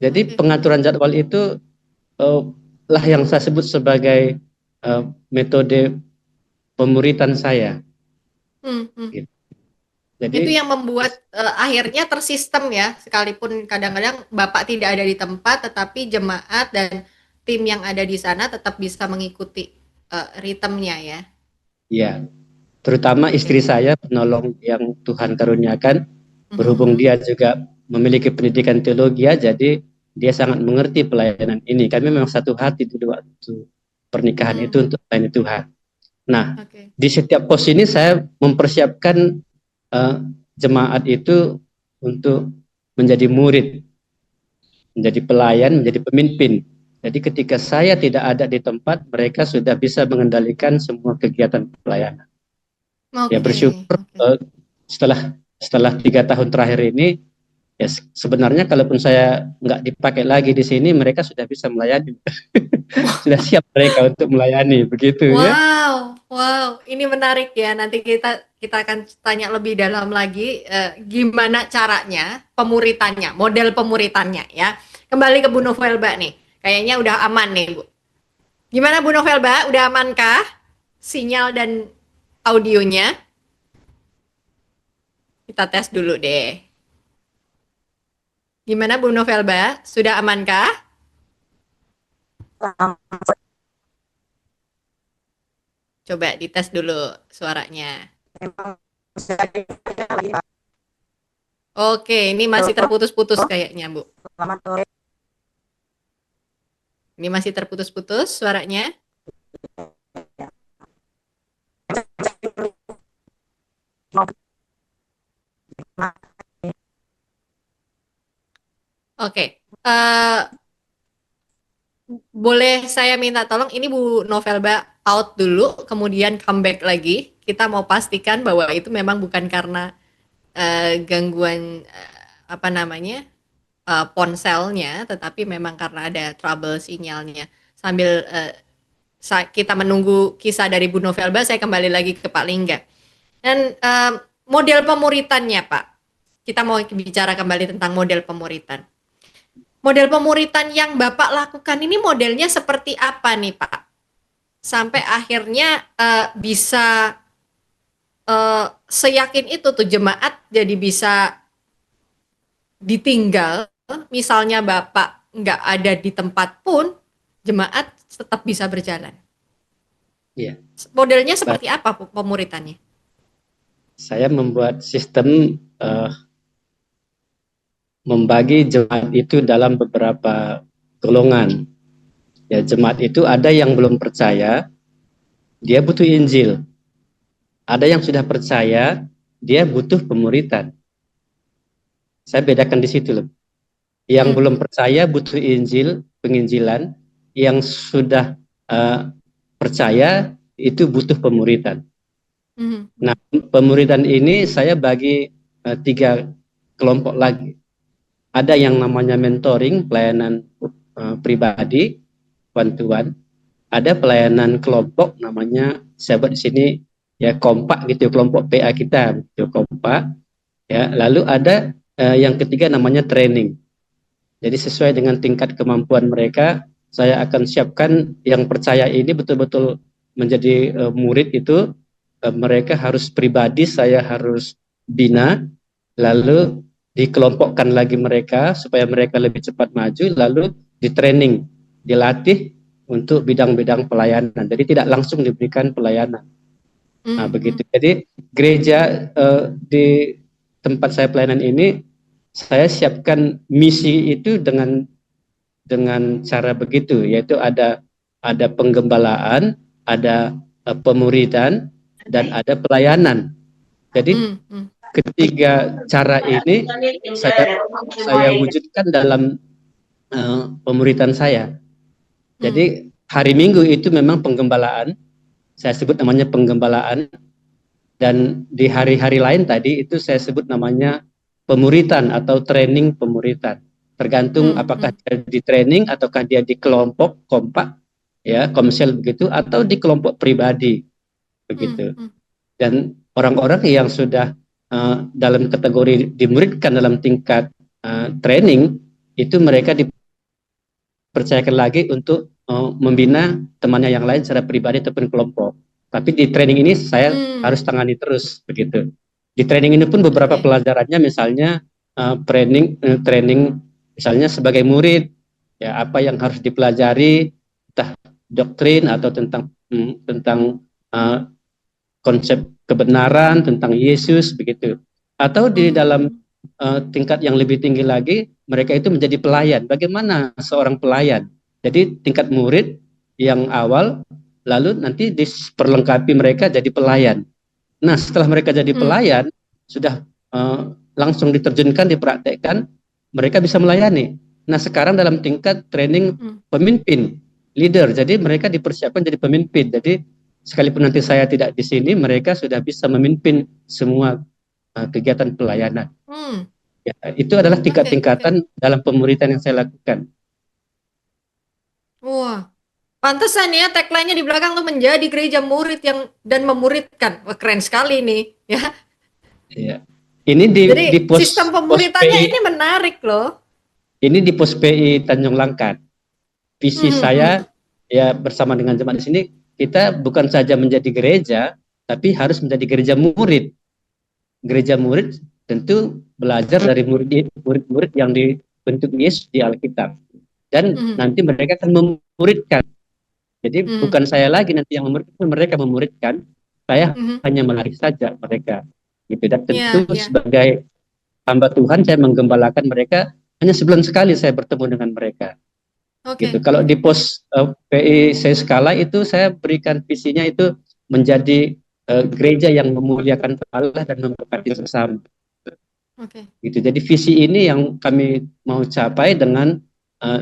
Jadi Oke. pengaturan jadwal itu eh, lah yang saya sebut sebagai metode pemuritan saya. Hmm, hmm. Gitu. Itu Jadi yang membuat akhirnya tersistem ya, sekalipun kadang-kadang Bapak tidak ada di tempat, tetapi jemaat dan tim yang ada di sana tetap bisa mengikuti ritmenya ya. ya, terutama istri Oke. saya penolong yang Tuhan karuniakan, Mhm, berhubung mhm. dia juga memiliki pendidikan teologi ya, jadi dia sangat mengerti pelayanan ini. Kami memang satu hati dulu waktu pernikahan Hmm, itu untuk melayani Tuhan. Nah, oke. di setiap pos ini saya mempersiapkan eh, jemaat itu untuk menjadi murid, menjadi pelayan, menjadi pemimpin. Jadi ketika saya tidak ada di tempat, mereka sudah bisa mengendalikan semua kegiatan pelayanan. Ya Oke, bersyukur oke. setelah setelah 3 tahun terakhir ini, ya sebenarnya kalaupun saya nggak dipakai lagi di sini, mereka sudah bisa melayani, sudah siap mereka untuk melayani, begitu ya. Wow, Wow, ini menarik ya. Nanti kita akan tanya lebih dalam lagi gimana caranya pemuritannya, model pemuritannya ya. Kembali ke Bu Novelba nih. Kayaknya udah aman nih, Bu. Gimana Bu Novelba? Udah amankah sinyal dan audionya? Kita tes dulu deh. Gimana Bu Novelba? Sudah amankah? Coba dites dulu suaranya. Memang saya lagi, Pak. Oke, ini masih terputus-putus kayaknya, Bu. Selamat sore. Ini masih terputus-putus suaranya. Oke, boleh saya minta tolong ini Bu Novelba out dulu, kemudian comeback lagi. Kita mau pastikan bahwa itu memang bukan karena gangguan apa namanya ponselnya, tetapi memang karena ada trouble sinyalnya. Sambil kita menunggu kisah dari Bu Novelba, saya kembali lagi ke Pak Lingga. Dan model pemuritannya, Pak. Kita mau bicara kembali tentang model pemuritan. Model pemuritan yang Bapak lakukan ini modelnya seperti apa nih, Pak? Sampai akhirnya bisa seyakin itu tuh jemaat jadi bisa ditinggal. Misalnya Bapak nggak ada di tempat pun, jemaat tetap bisa berjalan. Iya. Modelnya seperti apa pemuritannya? Saya membuat sistem membagi jemaat itu dalam beberapa golongan. Ya, jemaat itu ada yang belum percaya, dia butuh Injil. Ada yang sudah percaya, dia butuh pemuritan. Saya bedakan di situ loh. Yang belum percaya butuh Injil, penginjilan. Yang sudah percaya itu butuh pemuritan. Nah, pemuritan ini saya bagi 3 kelompok lagi. Ada yang namanya mentoring, pelayanan pribadi, bantuan. Ada pelayanan kelompok, namanya saya buat di sini ya kompak gitu, kelompok PA kita, gitu, kompak. Ya, lalu ada yang ketiga namanya training. Jadi sesuai dengan tingkat kemampuan mereka, saya akan siapkan yang percaya ini betul-betul menjadi murid itu. Mereka harus pribadi, saya harus bina, lalu dikelompokkan lagi mereka supaya mereka lebih cepat maju, lalu di training, dilatih untuk bidang-bidang pelayanan. Jadi tidak langsung diberikan pelayanan. Nah, begitu. Jadi gereja di tempat saya pelayanan ini, saya siapkan misi itu dengan cara begitu, yaitu ada penggembalaan, ada pemuridan, dan ada pelayanan. Jadi ketiga cara ini saya wujudkan dalam pemuritan saya. Jadi hari Minggu itu memang penggembalaan, saya sebut namanya penggembalaan, dan di hari-hari lain tadi itu saya sebut namanya pemuritan atau training pemuritan. Tergantung apakah dia di training ataukah dia di kelompok kompak, ya komsel begitu, atau di kelompok pribadi begitu. Dan orang-orang yang sudah dalam kategori dimuridkan dalam tingkat training itu mereka dipercayakan lagi untuk membina temannya yang lain secara pribadi ataupun kelompok. Tapi di training ini saya harus tangani terus begitu. Di training ini pun beberapa pelajarannya, misalnya training misalnya sebagai murid, ya apa yang harus dipelajari, entah doktrin atau tentang konsep kebenaran tentang Yesus begitu. Atau di dalam tingkat yang lebih tinggi lagi, mereka itu menjadi pelayan. Bagaimana seorang pelayan? Jadi tingkat murid yang awal, lalu nanti diperlengkapi mereka jadi pelayan. Nah, setelah mereka jadi pelayan, sudah langsung diterjunkan, dipraktekkan, mereka bisa melayani. Nah, sekarang dalam tingkat training pemimpin, leader, jadi mereka dipersiapkan jadi pemimpin. Jadi sekalipun nanti saya tidak di sini, mereka sudah bisa memimpin semua kegiatan pelayanan. Ya, itu adalah tingkat-tingkatan dalam pemuritan yang saya lakukan. Wah, Pantesan ya tagline-nya di belakang tuh menjadi gereja murid yang dan memuridkan. Wah, keren sekali nih ya. Iya. Ini Jadi di sistem pos pemuritannya PI ini menarik loh. ini di pos PI Tanjung Langkat. Visi Hmm, hmm, saya ya bersama dengan jemaat di sini, kita bukan saja menjadi gereja, tapi harus menjadi gereja murid. Gereja murid tentu belajar dari murid-murid yang dibentuk Yesus di Alkitab, dan hmm, nanti mereka akan memuridkan. Jadi hmm, bukan saya lagi nanti yang memuridkan, mereka memuridkan. Saya hmm. hanya menarik saja mereka. Gitu. Dan tentu Ya, ya. sebagai hamba Tuhan saya menggembalakan mereka. Hanya sebulan sekali saya bertemu dengan mereka. Gitu. Oke, Kalau di oke. pos PI saya skala itu saya berikan visinya itu menjadi gereja yang memuliakan Allah dan memberkati sesama. Oke. Gitu. Jadi visi ini yang kami mau capai dengan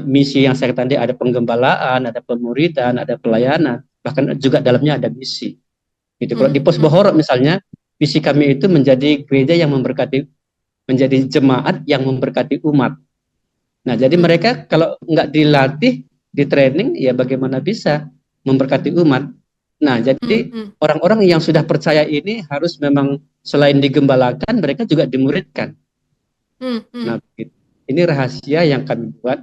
misi yang saya katakan, ada penggembalaan, ada pemuridan, ada pelayanan, bahkan juga dalamnya ada misi. Gitu. Kalau di Hmm, pos hmm, Bohorok misalnya, visi kami itu menjadi gereja yang memberkati, menjadi jemaat yang memberkati umat. Nah, jadi hmm, mereka kalau nggak dilatih, di training, ya bagaimana bisa memberkati umat. Nah, hmm, jadi hmm, orang-orang yang sudah percaya ini harus memang selain digembalakan, mereka juga dimuridkan. hmm, hmm. Nah, ini rahasia yang kami buat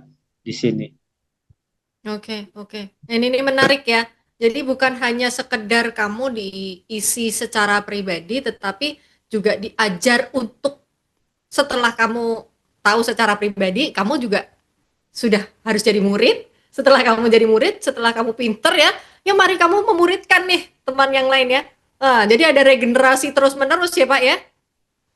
di sini. Oke, oke. Ini menarik ya. Jadi bukan hanya sekedar kamu diisi secara pribadi, tetapi juga diajar untuk setelah kamu tahu secara pribadi, kamu juga sudah harus jadi murid. Setelah kamu jadi murid, setelah kamu pinter ya mari kamu memuridkan nih teman yang lain ya. Nah, jadi ada regenerasi terus-menerus ya Pak ya.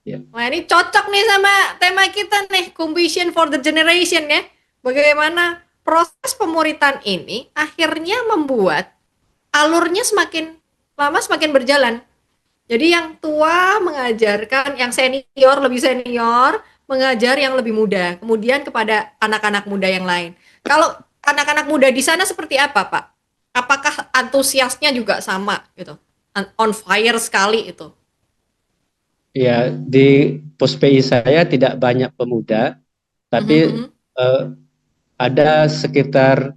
Ya. Wah ini cocok nih sama tema kita nih, Compassion for the Generation ya. Bagaimana proses pemuritan ini akhirnya membuat alurnya semakin lama semakin berjalan. Jadi yang tua mengajarkan, yang senior lebih senior, mengajar yang lebih muda. Kemudian kepada anak-anak muda yang lain. Kalau anak-anak muda di sana seperti apa, Pak? Apakah antusiasnya juga sama gitu? On fire sekali itu. Ya, di pos PI saya tidak banyak pemuda, tapi Mhm, eh, ada sekitar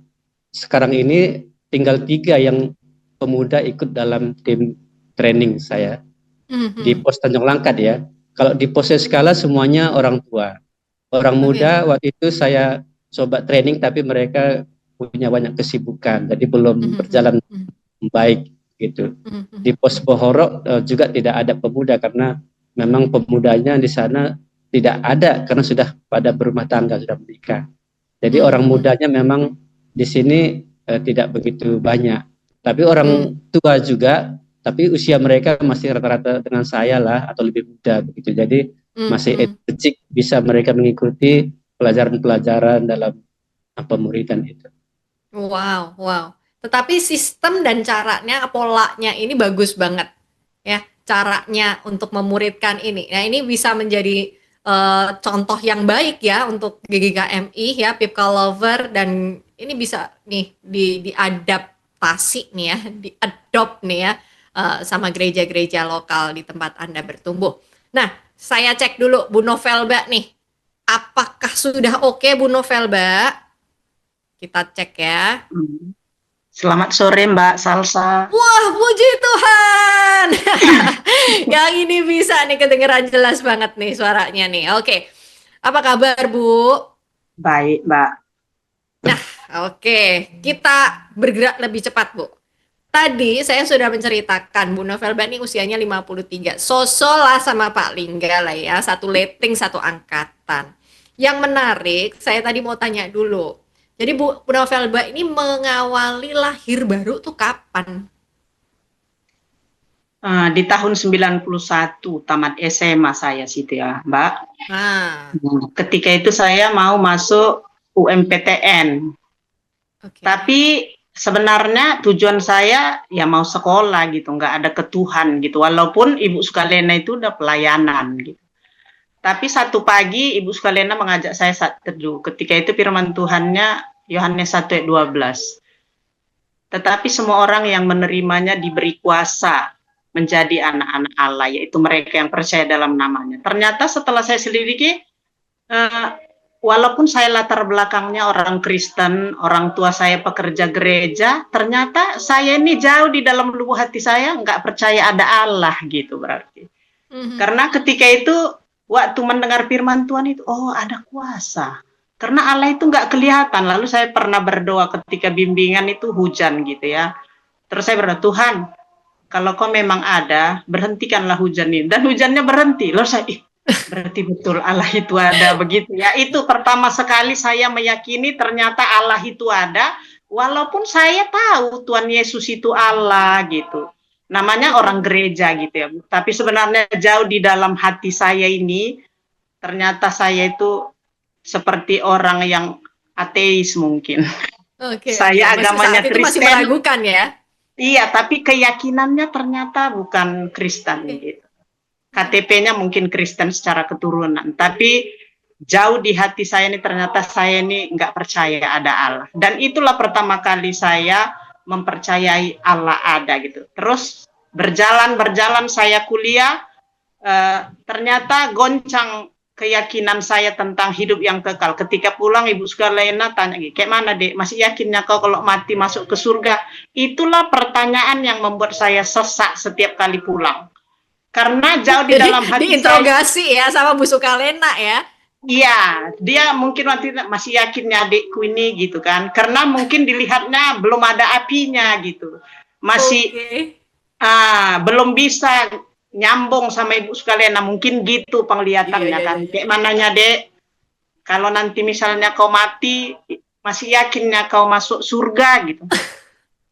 sekarang ini tinggal 3 yang pemuda ikut dalam tim training saya di mhm. pos Tanjung Langkat ya. Kalau di pos skala semuanya orang tua. Orang Oke. muda waktu itu saya coba training tapi mereka punya banyak kesibukan, jadi belum Mhm, berjalan mhm, baik gitu. mhm, Di mhm, pos Bohorok juga tidak ada pemuda karena memang pemudanya di sana tidak ada karena sudah pada berumah tangga, sudah menikah. Jadi mhm, orang mhm, mudanya memang di sini tidak begitu banyak. Tapi mhm, orang tua juga, tapi usia mereka masih rata-rata dengan saya lah atau lebih muda begitu. Jadi mhm, masih mhm. energik, bisa mereka mengikuti pelajaran-pelajaran dalam pemuridan itu. Wow, wow. Tetapi sistem dan caranya, polanya ini bagus banget ya. Caranya untuk memuridkan ini. Nah, ini bisa menjadi contoh yang baik ya untuk GGKMI ya, People Lover, dan ini bisa nih diadaptasi nih ya, diadopt nih ya sama gereja-gereja lokal di tempat Anda bertumbuh. Nah, saya cek dulu Bu Novelba nih. Apakah sudah oke Bu Novelba? Kita cek ya. Hmm. Selamat sore Mbak Salsa. Wah, puji Tuhan. Yang ini bisa nih kedengeran jelas banget nih suaranya nih. Oke. Apa kabar, Bu? Baik Mbak. Nah, oke. Kita bergerak lebih cepat, Bu. Tadi saya sudah menceritakan Bu Novel Bani usianya 53. Sosol lah sama Pak Lingga lah ya. Satu letting, satu angkatan. Yang menarik, saya tadi mau tanya dulu. Jadi Bu Novel Bani ini mengawali lahir baru tuh kapan? Di tahun 91 tamat SMA saya situ ya Mbak. Nah, Ketika itu saya mau masuk UMPTN. oke. Tapi sebenarnya tujuan saya ya mau sekolah gitu, nggak ada ketuhan gitu. Walaupun Ibu Sukalena itu udah pelayanan gitu. Tapi satu pagi Ibu Sukalena mengajak saya saat teduh. Ketika itu firman Tuhannya Yohanes 1 ayat 12. Tetapi semua orang yang menerimanya diberi kuasa menjadi anak-anak Allah, yaitu mereka yang percaya dalam namanya. Ternyata setelah saya selidiki, walaupun saya latar belakangnya orang Kristen, orang tua saya pekerja gereja, ternyata saya ini jauh di dalam lubuk hati saya nggak percaya ada Allah gitu berarti. Karena ketika itu waktu mendengar firman Tuhan itu, oh ada kuasa. Karena Allah itu nggak kelihatan. Lalu saya pernah berdoa ketika bimbingan itu hujan gitu ya. Terus saya berdoa, Tuhan, kalau kau memang ada, berhentikanlah hujan ini. Dan hujannya berhenti. Lalu saya, berarti betul Allah itu ada begitu ya. Itu pertama sekali saya meyakini ternyata Allah itu ada. Walaupun saya tahu Tuhan Yesus itu Allah gitu. Namanya orang gereja gitu ya. Tapi sebenarnya jauh di dalam hati saya ini, ternyata saya itu seperti orang yang ateis mungkin. Saya agamanya Kristen. Masih meragukan ya? Iya, tapi keyakinannya ternyata bukan Kristen gitu. KTP-nya mungkin Kristen secara keturunan, tapi jauh di hati saya ini ternyata saya ini nggak percaya ada Allah. Dan itulah pertama kali saya mempercayai Allah ada gitu. Terus berjalan saya kuliah, ternyata goncang keyakinan saya tentang hidup yang kekal. Ketika pulang Ibu Skalena tanya, kayak mana Dek? Masih yakinnya kau kalau mati masuk ke surga? Itulah pertanyaan yang membuat saya sesak setiap kali pulang. Karena jauh di dalam hati diinterogasi saya, ya sama Bu Sukalena ya? Iya, dia mungkin nanti masih yakinnya adikku ini gitu kan. Karena mungkin dilihatnya belum ada apinya gitu. Masih belum bisa nyambung sama Ibu sekalian, nah mungkin gitu penglihatannya kan. Kayak mananya Dek, kalau nanti misalnya kau mati, masih yakinnya kau masuk surga gitu.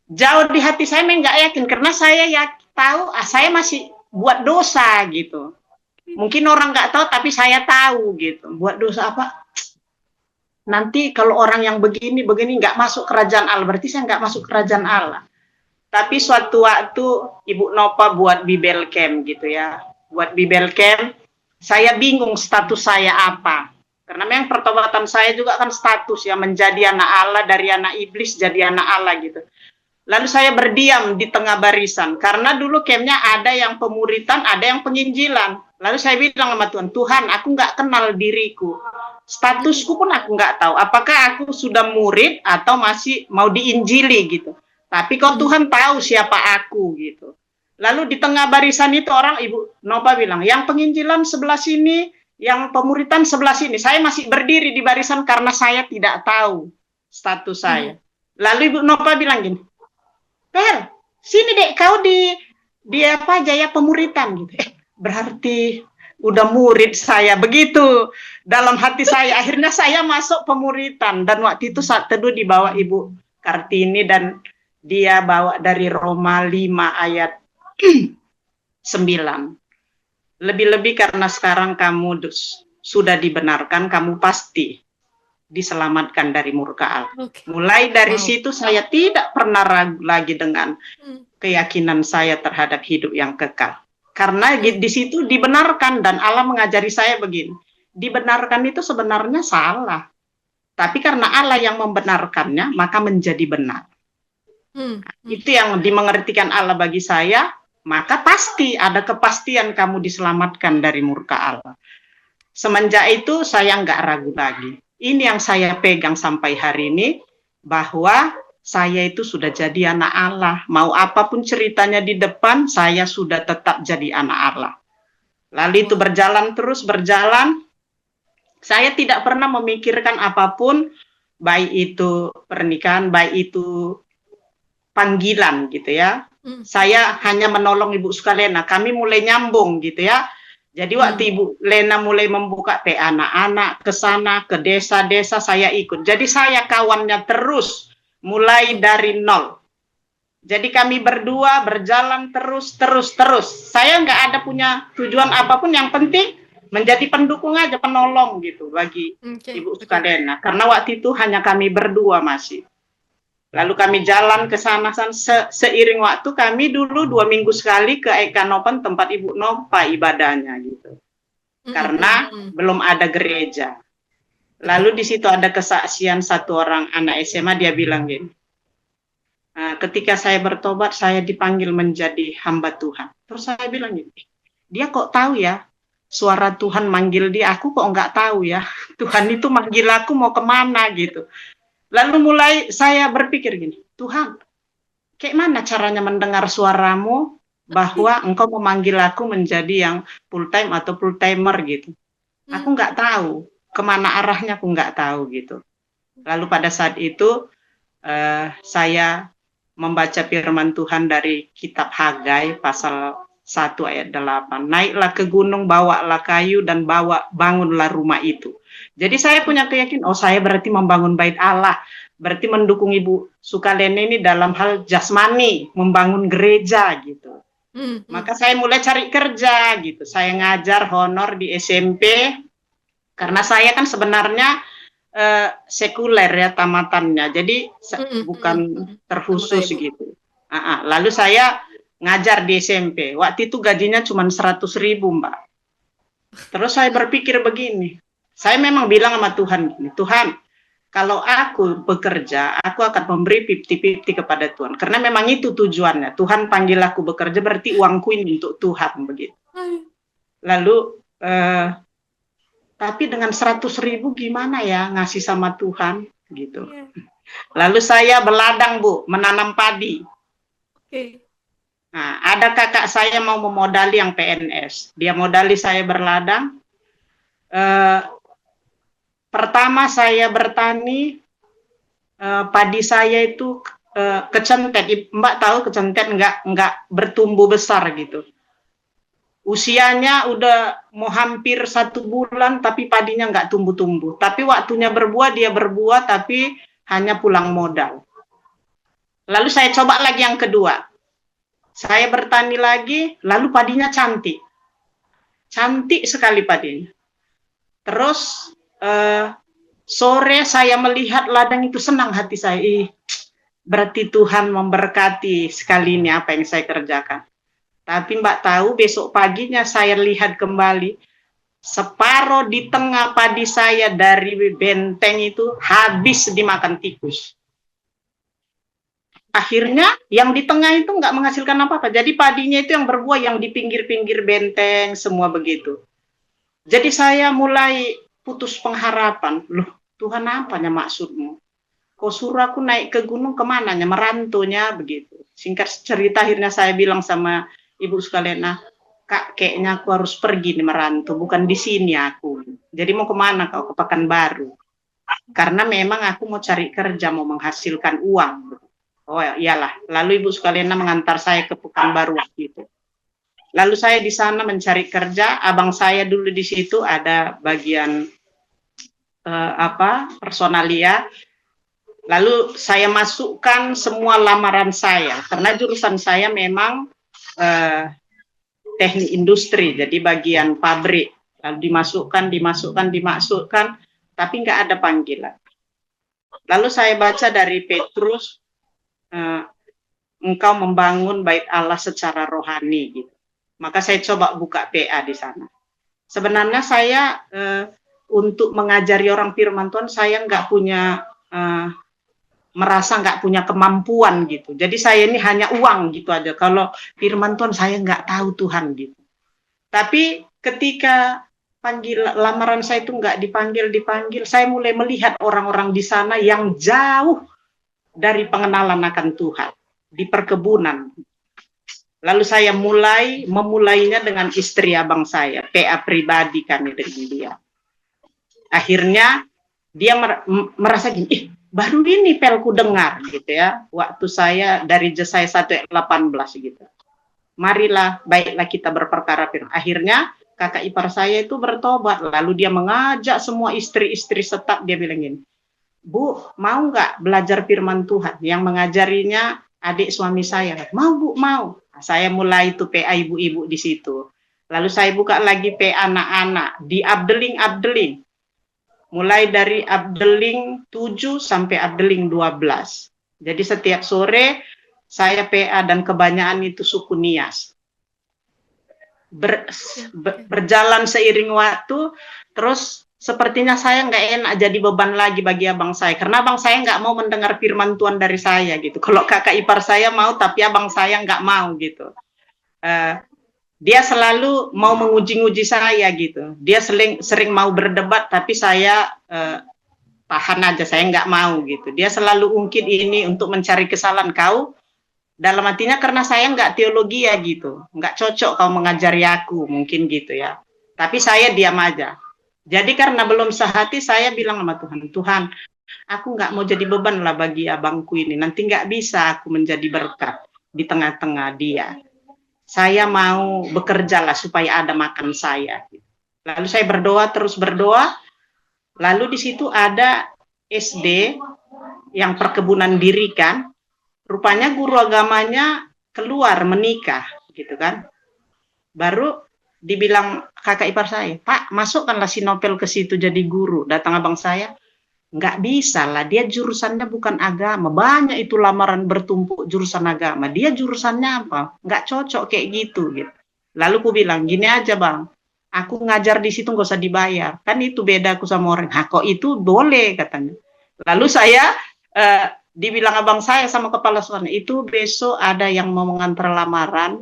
Jauh di hati saya memang nggak yakin, karena saya tahu saya masih buat dosa gitu. Mungkin orang nggak tahu, tapi saya tahu gitu. Buat dosa apa? Nanti kalau orang yang begini nggak masuk kerajaan Allah, berarti saya nggak masuk kerajaan Allah. Tapi suatu waktu Ibu Nova buat Bible Camp gitu ya. Buat Bible Camp, saya bingung status saya apa. Karena memang pertobatan saya juga kan status ya, menjadi anak Allah, dari anak iblis jadi anak Allah gitu. Lalu saya berdiam di tengah barisan. Karena dulu campnya ada yang pemuritan, ada yang penginjilan. Lalu saya bilang sama Tuhan, Tuhan aku nggak kenal diriku. Statusku pun aku nggak tahu. Apakah aku sudah murid atau masih mau diinjili gitu. Tapi kok Tuhan tahu siapa aku gitu. Lalu di tengah barisan itu orang Ibu Nova bilang, yang penginjilan sebelah sini, yang pemuritan sebelah sini. Saya masih berdiri di barisan karena saya tidak tahu status saya. Lalu Ibu Nova bilang gini, Per, sini Dek, kau di apa Jaya pemuritan gitu. Berarti udah murid saya begitu. Dalam hati saya akhirnya saya masuk pemuritan, dan waktu itu saat teduh dibawa Ibu Kartini dan dia bawa dari Roma 5 ayat 9. Lebih-lebih karena sekarang kamu sudah dibenarkan, kamu pasti diselamatkan dari murka Allah. Mulai dari situ saya tidak pernah ragu lagi dengan keyakinan saya terhadap hidup yang kekal. Karena di situ dibenarkan, dan Allah mengajari saya begini. Dibenarkan itu sebenarnya salah. Tapi karena Allah yang membenarkannya, maka menjadi benar. Itu yang dimengertikan Allah bagi saya, maka pasti ada kepastian kamu diselamatkan dari murka Allah. Semenjak itu saya nggak ragu lagi. Ini yang saya pegang sampai hari ini, bahwa saya itu sudah jadi anak Allah. Mau apapun ceritanya di depan, saya sudah tetap jadi anak Allah. Lalu itu berjalan terus, berjalan. Saya tidak pernah memikirkan apapun, baik itu pernikahan, baik itu panggilan gitu ya. Saya hanya menolong Ibu Skalena. Kami mulai nyambung gitu ya. Jadi waktu Ibu Lena mulai membuka anak-anak ke sana, ke desa-desa, saya ikut. Jadi saya kawannya terus, mulai dari nol. Jadi kami berdua berjalan terus. Saya nggak ada punya tujuan apapun, yang penting menjadi pendukung aja, penolong gitu bagi Ibu Skalena. Karena waktu itu hanya kami berdua masih. Lalu kami jalan ke sana, seiring waktu kami dulu 2 minggu sekali ke Ekanopan tempat Ibu Nova ibadahnya gitu. Karena belum ada gereja. Lalu di situ ada kesaksian satu orang anak SMA, dia bilang gini, ketika saya bertobat, saya dipanggil menjadi hamba Tuhan. Terus saya bilang gini, dia kok tahu ya? suara Tuhan manggil dia, aku kok nggak tahu ya, Tuhan itu manggil aku mau kemana gitu. Lalu mulai saya berpikir gini, Tuhan, kayak mana caranya mendengar suaramu bahwa engkau memanggil aku menjadi yang full time atau full timer gitu. Aku nggak tahu, kemana arahnya aku nggak tahu gitu. Lalu pada saat itu saya membaca firman Tuhan dari kitab Hagai pasal 1 ayat 8. Naiklah ke gunung, bawalah kayu dan bangunlah rumah itu. Jadi saya punya keyakinan, oh saya berarti membangun bait Allah. Berarti mendukung Ibu Sukalene ini dalam hal jasmani, membangun gereja gitu. Maka saya mulai cari kerja gitu. Saya ngajar honor di SMP karena saya kan sebenarnya sekuler ya tamatannya. Jadi bukan terkhusus gitu. Lalu saya ngajar di SMP. Waktu itu gajinya cuma 100.000, Mbak. Terus saya berpikir begini. Saya memang bilang sama Tuhan gini, Tuhan, kalau aku bekerja, aku akan memberi 50-50 kepada Tuhan. Karena memang itu tujuannya. Tuhan panggil aku bekerja, berarti uangku ini untuk Tuhan. Begitu. Lalu, tapi dengan 100.000 gimana ya ngasih sama Tuhan? Gitu. Lalu saya berladang, Bu, menanam padi. Nah, ada kakak saya mau memodali yang PNS. Dia modali saya berladang. Pertama saya bertani, padi saya itu kecentet. Mbak tahu kecentet nggak bertumbuh besar gitu. Usianya udah mau hampir 1 bulan, tapi padinya nggak tumbuh-tumbuh. Tapi waktunya berbuah, dia berbuah, tapi hanya pulang modal. Lalu saya coba lagi yang kedua. Saya bertani lagi, lalu padinya cantik. Cantik sekali padinya. Terus sore saya melihat ladang itu, senang hati saya. Berarti Tuhan memberkati sekali ini apa yang saya kerjakan. Tapi Mbak tahu, besok paginya saya lihat kembali, separuh di tengah padi saya dari benteng itu habis dimakan tikus. Akhirnya yang di tengah itu nggak menghasilkan apa-apa. Jadi padinya itu yang berbuah, yang di pinggir-pinggir benteng, semua begitu. Jadi saya mulai putus pengharapan. Loh, Tuhan apanya maksudmu? Kau suruh aku naik ke gunung kemananya? Merantunya begitu. Singkat cerita akhirnya saya bilang sama Ibu Sukalena, Kak, kayaknya aku harus pergi nih merantau. Bukan di sini aku. Jadi mau kemana kau? Ke Pekanbaru. Karena memang aku mau cari kerja, mau menghasilkan uang. Oh iyalah. Lalu Ibu Sukalena mengantar saya ke Pekanbaru gitu. Lalu saya di sana mencari kerja. Abang saya dulu di situ ada bagian personalia. Lalu saya masukkan semua lamaran saya karena jurusan saya memang teknik industri, jadi bagian pabrik. Lalu dimasukkan, tapi nggak ada panggilan. Lalu saya baca dari Petrus, engkau membangun bait Allah secara rohani gitu. Maka saya coba buka PA di sana. Sebenarnya saya untuk mengajari orang firman Tuhan, saya nggak punya, merasa nggak punya kemampuan gitu. Jadi saya ini hanya uang gitu aja. Kalau firman Tuhan saya nggak tahu Tuhan gitu. Tapi ketika lamaran saya itu nggak dipanggil, saya mulai melihat orang-orang di sana yang jauh dari pengenalan akan Tuhan di perkebunan. Lalu saya memulainya dengan istri abang saya, PA pribadi kami dengan dia. Akhirnya dia merasa gini, baru ini pelku dengar gitu ya, waktu saya dari Yesaya 1:18 gitu. Marilah, baiklah kita berperkara firman. Akhirnya kakak ipar saya itu bertobat, lalu dia mengajak semua istri-istri staf, dia bilang gini, Bu, mau nggak belajar firman Tuhan? Yang mengajarinya adik suami saya. Mau Bu, mau. Saya mulai itu PA ibu-ibu di situ. Lalu saya buka lagi PA anak-anak di Abdeling. Mulai dari Abdeling 7 sampai Abdeling 12. Jadi setiap sore saya PA dan kebanyakan itu suku Nias. Berjalan seiring waktu, terus sepertinya saya nggak enak jadi beban lagi bagi abang saya. Karena abang saya nggak mau mendengar firman Tuhan dari saya gitu. Kalau kakak ipar saya mau, tapi abang saya nggak mau gitu. dia selalu mau menguji-nguji saya gitu. Dia sering mau berdebat, tapi saya tahan aja, saya nggak mau gitu. Dia selalu ungkit ini untuk mencari kesalahan kau. Dalam artinya karena saya nggak teologi ya gitu, nggak cocok kau mengajari aku, mungkin gitu ya. Tapi saya diam aja. Jadi karena belum sehati, saya bilang sama Tuhan, Tuhan, aku nggak mau jadi beban lah bagi abangku ini. Nanti nggak bisa aku menjadi berkat di tengah-tengah dia. Saya mau bekerja lah supaya ada makan saya. Lalu saya berdoa, terus berdoa. Lalu di situ ada SD yang perkebunan diri kan. Rupanya guru agamanya keluar menikah, gitu kan. Baru dibilang kakak ipar saya, Pak, masukkanlah si Nopel ke situ jadi guru. Datang abang saya, nggak bisa lah, dia jurusannya bukan agama. Banyak itu lamaran bertumpuk jurusan agama. Dia jurusannya apa? Nggak cocok kayak gitu. Lalu aku bilang, gini aja bang, aku ngajar di situ nggak usah dibayar. Kan itu beda aku sama orang. Kok itu boleh katanya. Lalu saya dibilang abang saya sama kepala sekolah, itu besok ada yang mau mengantar lamaran,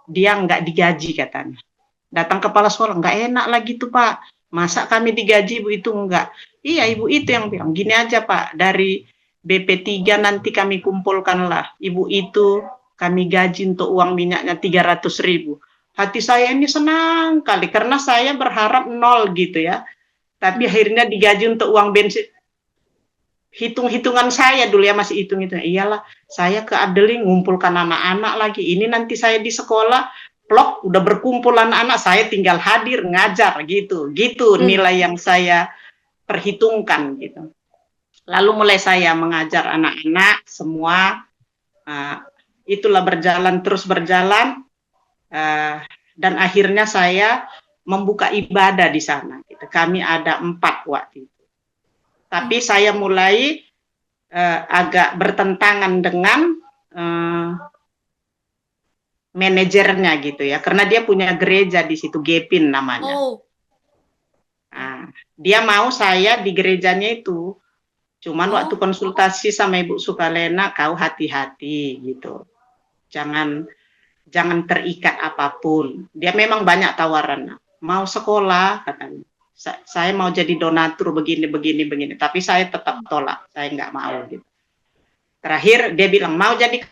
dia nggak digaji katanya. Datang kepala sekolah, nggak enak lagi tuh Pak, masa kami digaji Bu itu enggak. Iya ibu itu yang bilang, gini aja Pak, dari BP3 nanti kami kumpulkan lah, ibu itu kami gaji untuk uang minyaknya 300.000. Hati saya ini senang kali, karena saya berharap nol gitu ya, tapi akhirnya digaji untuk uang bensin. Hitung-hitungan saya dulu ya masih hitung-hitung. Iyalah, saya ke Adeling ngumpulkan anak-anak lagi. Ini nanti saya di sekolah, plok udah berkumpul anak-anak, saya tinggal hadir ngajar gitu. Gitu nilai yang saya perhitungkan gitu. Lalu mulai saya mengajar anak-anak semua. Itulah berjalan terus berjalan, dan akhirnya saya membuka ibadah di sana. Gitu. Kami ada 4 waktu itu. Tapi saya mulai agak bertentangan dengan manajernya gitu ya, karena dia punya gereja di situ, Gepin namanya. Nah, dia mau saya di gerejanya itu, cuman waktu konsultasi sama Ibu Sukalena, kau hati-hati gitu, jangan terikat apapun. Dia memang banyak tawaran, mau sekolah katanya. Saya mau jadi donatur begini, tapi saya tetap tolak, saya nggak mau gitu. Terakhir dia bilang mau jadi,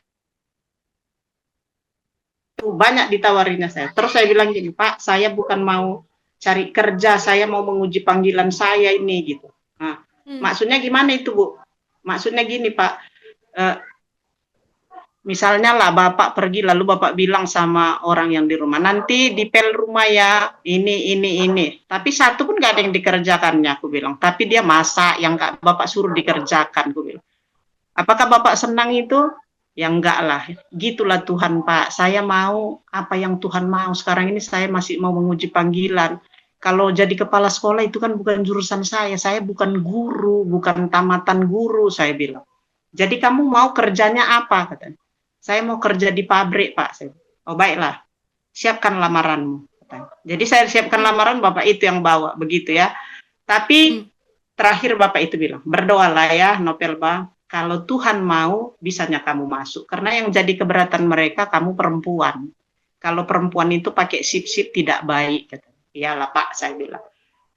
banyak ditawarinya saya. Terus saya bilang gini, Pak, saya bukan mau cari kerja, saya mau menguji panggilan saya ini gitu. Nah, maksudnya gimana itu Bu? Maksudnya gini Pak, misalnya lah Bapak pergi lalu Bapak bilang sama orang yang di rumah, nanti dipel rumah ya, ini. Tapi satu pun nggak ada yang dikerjakannya, aku bilang. Tapi dia masak yang Bapak suruh dikerjakan, aku bilang. Apakah Bapak senang itu? Ya enggak lah. Gitulah Tuhan Pak, saya mau apa yang Tuhan mau. Sekarang ini saya masih mau menguji panggilan. Kalau jadi kepala sekolah itu kan bukan jurusan saya bukan guru, bukan tamatan guru, saya bilang. Jadi kamu mau kerjanya apa? Katanya. Saya mau kerja di pabrik, Pak. Oh, baiklah. Siapkan lamaranmu. Jadi saya siapkan lamaran, Bapak itu yang bawa, begitu ya. Tapi terakhir Bapak itu bilang, berdoalah ya, Nopel Bang. Kalau Tuhan mau, bisanya kamu masuk. Karena yang jadi keberatan mereka, kamu perempuan. Kalau perempuan itu pakai sip-sip tidak baik. Iyalah Pak, saya bilang.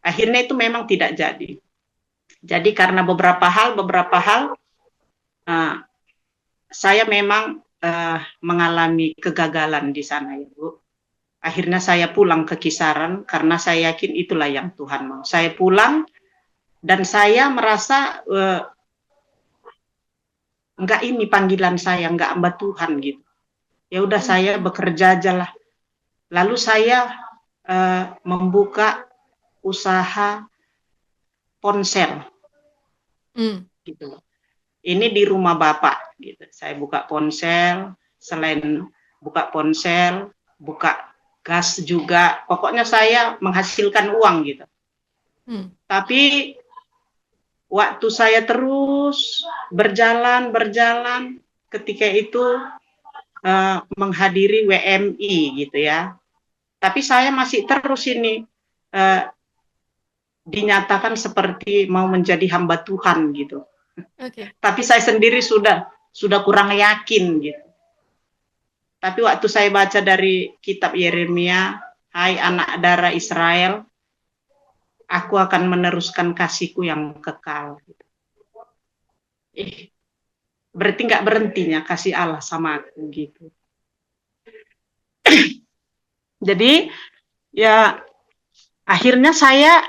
Akhirnya itu memang tidak jadi. Jadi karena beberapa hal, saya memang mengalami kegagalan di sana, Ibu. Akhirnya saya pulang ke Kisaran karena saya yakin itulah yang Tuhan mau. Saya pulang dan saya merasa enggak ini panggilan saya, enggak hamba Tuhan gitu. Ya udah saya bekerja aja lah. Lalu saya membuka usaha ponsel, gitu. Ini di rumah Bapak gitu. Saya buka ponsel, selain buka ponsel, buka gas juga. Pokoknya saya menghasilkan uang gitu. Tapi waktu saya terus berjalan, ketika itu menghadiri WMI gitu ya. Tapi saya masih terus ini dinyatakan seperti mau menjadi hamba Tuhan gitu. Tapi saya sendiri sudah kurang yakin gitu. Tapi waktu saya baca dari kitab Yeremia, hai anak darah Israel, aku akan meneruskan kasihku yang kekal. Berarti nggak berhentinya kasih Allah sama aku gitu. Jadi ya akhirnya saya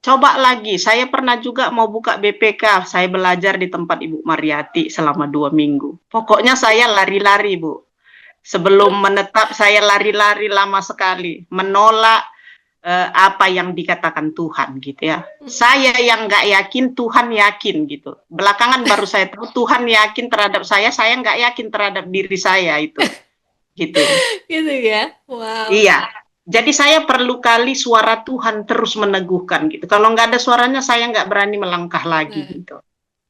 coba lagi. Saya pernah juga mau buka BPK. Saya belajar di tempat Ibu Mariati selama 2 minggu. Pokoknya saya lari-lari, Bu. Sebelum menetap saya lari-lari lama sekali. Menolak apa yang dikatakan Tuhan gitu ya. Saya yang nggak yakin, Tuhan yakin gitu. Belakangan baru saya tahu Tuhan yakin terhadap saya nggak yakin terhadap diri saya itu. Gitu. Gitu ya. Wow. Iya. Jadi saya perlu kali suara Tuhan terus meneguhkan gitu. Kalau nggak ada suaranya saya nggak berani melangkah lagi gitu.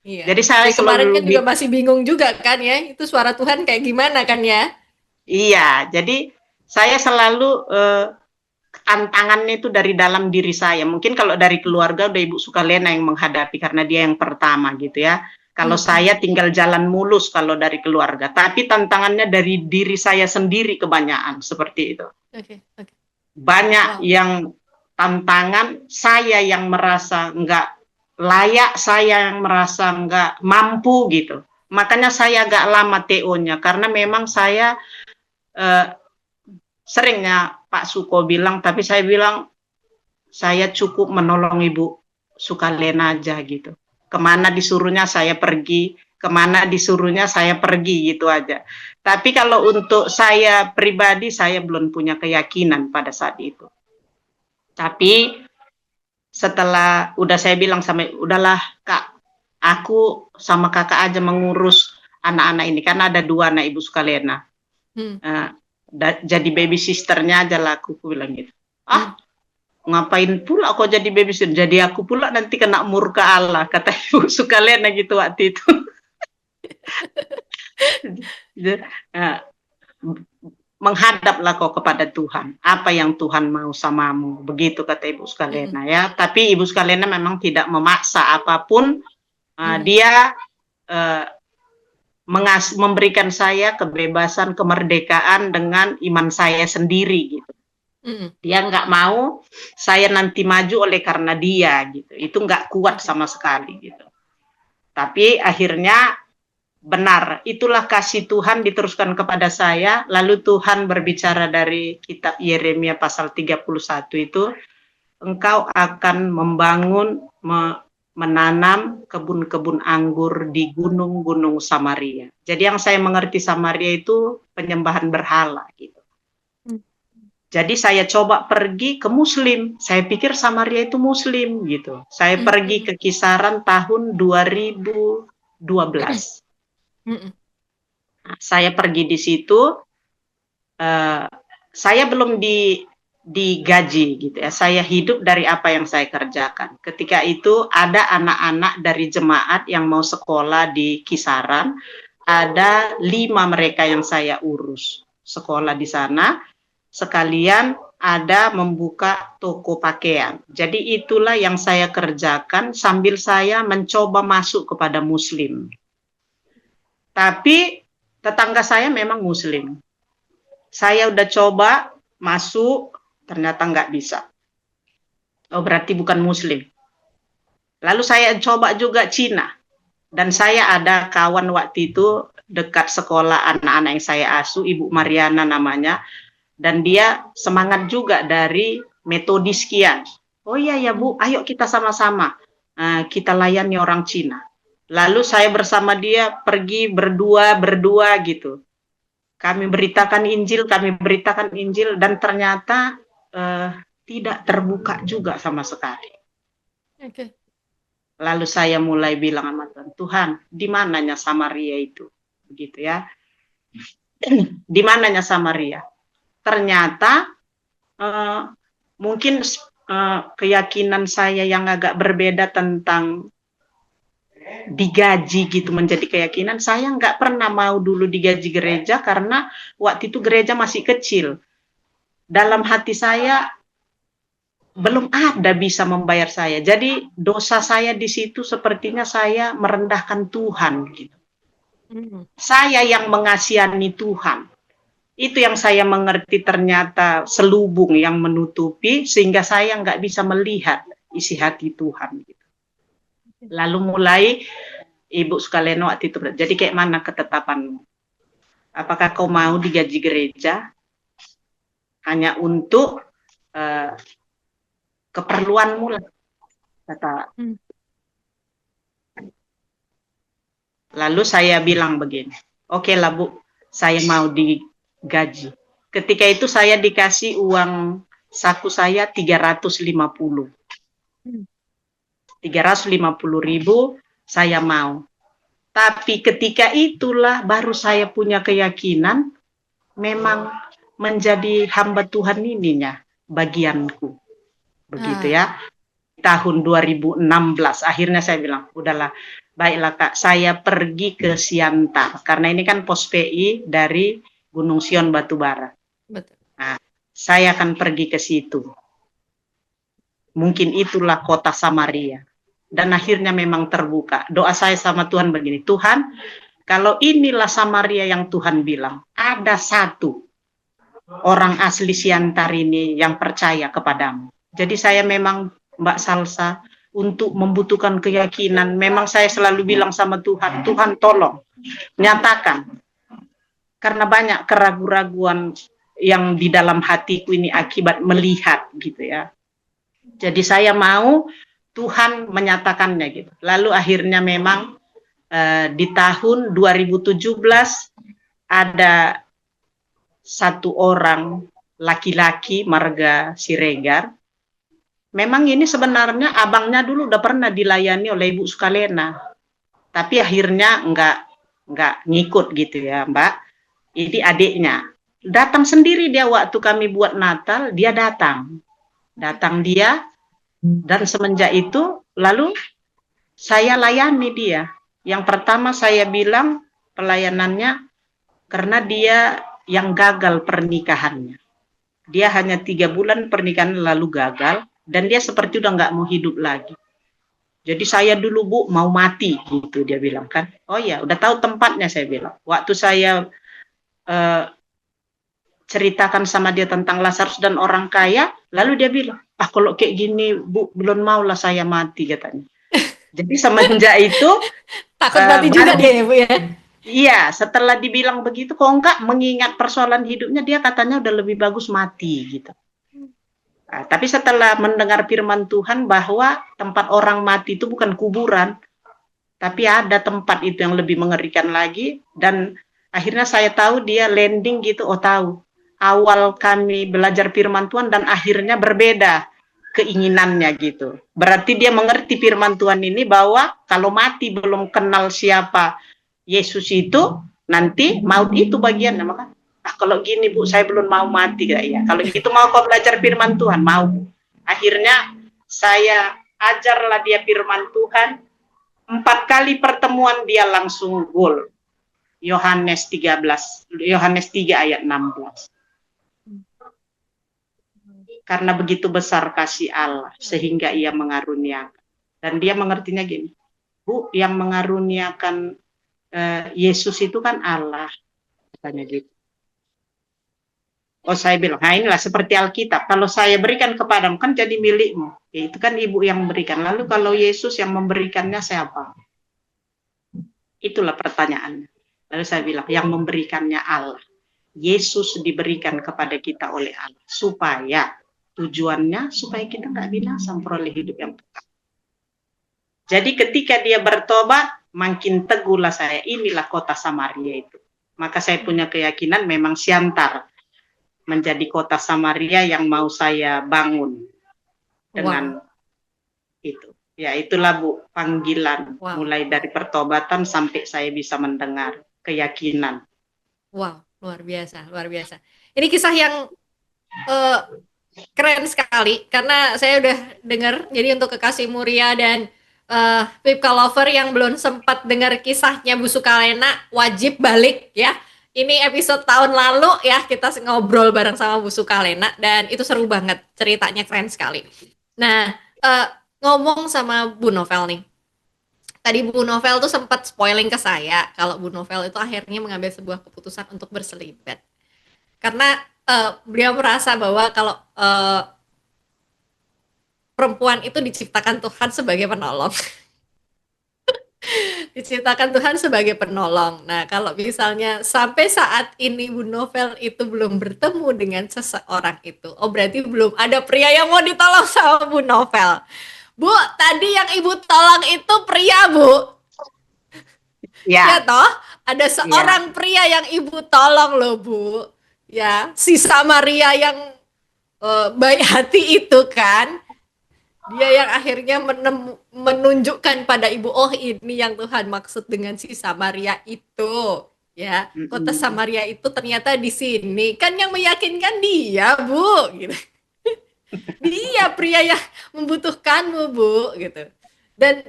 Iya. Jadi saya kemarin kan selalu juga masih bingung juga kan ya, itu suara Tuhan kayak gimana kan ya? iya. Jadi saya selalu tantangannya itu dari dalam diri saya. Mungkin kalau dari keluarga udah Ibu Sukalena yang menghadapi karena dia yang pertama gitu ya. Kalau saya tinggal jalan mulus kalau dari keluarga. Tapi tantangannya dari diri saya sendiri kebanyakan seperti itu. Oke. Banyak yang tantangan, saya yang merasa nggak layak, saya yang merasa nggak mampu gitu. Makanya saya agak lama TO-nya karena memang saya seringnya Pak Suko bilang, tapi saya bilang saya cukup menolong Ibu Sukalena aja gitu. Kemana disuruhnya saya pergi, kemana disuruhnya saya pergi gitu aja. Tapi kalau untuk saya pribadi, saya belum punya keyakinan pada saat itu. Tapi setelah udah saya bilang sama, udahlah Kak, aku sama kakak aja mengurus anak-anak ini, karena ada 2 anak Ibu Sukalena. Jadi baby sisternya aja lah, aku bilang gitu. Ngapain pula kok jadi baby sister? Jadi aku pula nanti kena murka Allah, kata Ibu Sukalena gitu waktu itu. Menghadaplah kau kepada Tuhan. Apa yang Tuhan mau samamu. Begitu kata Ibu Sukalena ya. Tapi Ibu Sukalena memang tidak memaksa apapun. Dia memberikan saya kebebasan, kemerdekaan dengan iman saya sendiri gitu. Dia nggak mau saya nanti maju oleh karena dia gitu. Itu nggak kuat sama sekali gitu. Tapi akhirnya benar, itulah kasih Tuhan diteruskan kepada saya. Lalu Tuhan berbicara dari kitab Yeremia pasal 31 itu, engkau akan membangun, menanam kebun-kebun anggur di gunung-gunung Samaria. Jadi yang saya mengerti Samaria itu penyembahan berhala gitu. Jadi saya coba pergi ke Muslim. Saya pikir Samaria itu Muslim gitu. Saya pergi ke kisaran tahun 2012. Saya pergi di situ. Saya belum digaji gitu ya. Saya hidup dari apa yang saya kerjakan. Ketika itu ada anak-anak dari jemaat yang mau sekolah di kisaran. Ada 5 mereka yang saya urus sekolah di sana. Sekalian ada membuka toko pakaian. Jadi itulah yang saya kerjakan sambil saya mencoba masuk kepada Muslim. Tapi tetangga saya memang Muslim. Saya udah coba masuk, ternyata nggak bisa. Oh, berarti bukan Muslim. Lalu saya coba juga Cina. Dan saya ada kawan waktu itu dekat sekolah anak-anak yang saya asuh, Ibu Mariana namanya. Dan dia semangat juga dari metodis sekian. Oh iya ya Bu, ayo kita sama-sama. Kita layani orang Cina. Lalu saya bersama dia pergi berdua gitu. Kami beritakan Injil, dan ternyata tidak terbuka juga sama sekali. Lalu saya mulai bilang sama Tuhan, di mananya Samaria itu? Begitu ya. Di mananya Samaria? Ternyata mungkin keyakinan saya yang agak berbeda tentang digaji gitu menjadi keyakinan. Saya nggak pernah mau dulu digaji gereja karena waktu itu gereja masih kecil. Dalam hati saya belum ada bisa membayar saya. Jadi dosa saya di situ sepertinya saya merendahkan Tuhan gitu. Saya yang mengasihani Tuhan. Itu yang saya mengerti, ternyata selubung yang menutupi sehingga saya nggak bisa melihat isi hati Tuhan. Lalu mulai Ibu sekalian waktu itu, jadi kayak mana ketetapanmu? Apakah kau mau digaji gereja hanya untuk keperluanmu lah, kata. Lalu saya bilang begini, oke lah Bu, saya mau digaji. Ketika itu saya dikasih uang saku saya 350. 350.000 saya mau. Tapi ketika itulah baru saya punya keyakinan memang menjadi hamba Tuhan ininya bagianku. Begitu ya. Tahun 2016 akhirnya saya bilang, udahlah, baiklah Kak, saya pergi ke Siantar karena ini kan pos PI dari Gunung Sion Batubara. Betul. Nah, saya akan pergi ke situ. Mungkin itulah kota Samaria. Dan akhirnya memang terbuka. Doa saya sama Tuhan begini, Tuhan, kalau inilah Samaria yang Tuhan bilang, ada satu orang asli Siantar ini yang percaya kepadamu. Jadi saya memang, Mbak Salsa, untuk membutuhkan keyakinan, memang saya selalu bilang sama Tuhan, Tuhan tolong, nyatakan. Karena banyak keraguan-raguan yang di dalam hatiku ini akibat melihat gitu ya. Jadi saya mau Tuhan menyatakannya gitu. Lalu akhirnya memang di tahun 2017 ada satu orang laki-laki marga Siregar. Memang ini sebenarnya abangnya dulu udah pernah dilayani oleh Ibu Sukalena. Tapi akhirnya enggak ngikut gitu ya, Mbak. Ini adiknya. Datang sendiri dia waktu kami buat Natal, dia datang. Datang dia, dan semenjak itu lalu saya layani dia. Yang pertama saya bilang pelayanannya karena dia yang gagal pernikahannya. Dia hanya 3 bulan pernikahan lalu gagal dan dia seperti udah nggak mau hidup lagi. Jadi saya dulu Bu mau mati gitu dia bilang kan. Oh ya udah tahu tempatnya saya bilang. Waktu saya ceritakan sama dia tentang Lazarus dan orang kaya, lalu dia bilang, kalau kayak gini Bu, belum maulah saya mati katanya. Jadi semenjak itu takut mati juga dia ya Bu ya. Iya, setelah dibilang begitu, kok enggak mengingat persoalan hidupnya, dia katanya udah lebih bagus mati gitu. Nah, tapi setelah mendengar firman Tuhan bahwa tempat orang mati itu bukan kuburan, tapi ada tempat itu yang lebih mengerikan lagi, dan akhirnya saya tahu dia landing gitu, tahu. Awal kami belajar firman Tuhan dan akhirnya berbeda keinginannya gitu. Berarti dia mengerti firman Tuhan ini bahwa kalau mati belum kenal siapa Yesus itu, nanti maut itu bagiannya. Maka kalau gini Bu, saya belum mau mati ya. Kalau gitu mau kau belajar firman Tuhan, mau. Akhirnya saya ajarlah dia firman Tuhan. 4 kali pertemuan dia langsung gol. Yohanes 3 ayat 16. Karena begitu besar kasih Allah sehingga ia mengaruniakan. Dan dia mengertinya gini, Bu, yang mengaruniakan Yesus itu kan Allah, katanya gitu. Saya bilang, nah inilah seperti Alkitab, kalau saya berikan kepadamu kan jadi milikmu, itu kan Ibu yang memberikan. Lalu kalau Yesus yang memberikannya siapa? Itulah pertanyaannya. Lalu saya bilang, yang memberikannya Allah. Yesus diberikan kepada kita oleh Allah supaya tujuannya supaya kita nggak binasa, memperoleh hidup yang kekal. Jadi ketika dia bertobat, makin teguhlah saya, inilah kota Samaria itu. Maka saya punya keyakinan memang Siantar menjadi kota Samaria yang mau saya bangun dengan itu. Ya itulah Bu, panggilan mulai dari pertobatan sampai saya bisa mendengar keyakinan. Wow, luar biasa, luar biasa. Ini kisah yang keren sekali karena saya udah dengar. Jadi untuk kekasih Muria dan Pipka Lover yang belum sempat dengar kisahnya Bu Sukalena, wajib balik ya. Ini episode tahun lalu ya, kita ngobrol bareng sama Bu Sukalena dan itu seru banget, ceritanya keren sekali. Nah, ngomong sama Bu Novel nih. Tadi Bu Novel tuh sempat spoiling ke saya kalau Bu Novel itu akhirnya mengambil sebuah keputusan untuk berselibat. karena beliau merasa bahwa kalau perempuan itu diciptakan Tuhan sebagai penolong. Diciptakan Tuhan sebagai penolong. Nah, kalau misalnya sampai saat ini Bu Novel itu belum bertemu dengan seseorang itu, oh berarti belum ada pria yang mau ditolong sama Bu Novel. Bu, tadi yang Ibu tolong itu pria, Bu. Ya Ya, toh, ada ya. seorang pria yang Ibu tolong loh, Bu. Ya, si Samaria yang baik hati itu kan. Dia yang akhirnya menunjukkan pada ibu, oh ini yang Tuhan maksud dengan si Samaria itu, ya. Kota Mm-mm. Samaria itu ternyata di sini, kan yang meyakinkan dia, Bu, gitu. Dia pria yang membutuhkanmu, Bu, gitu. Dan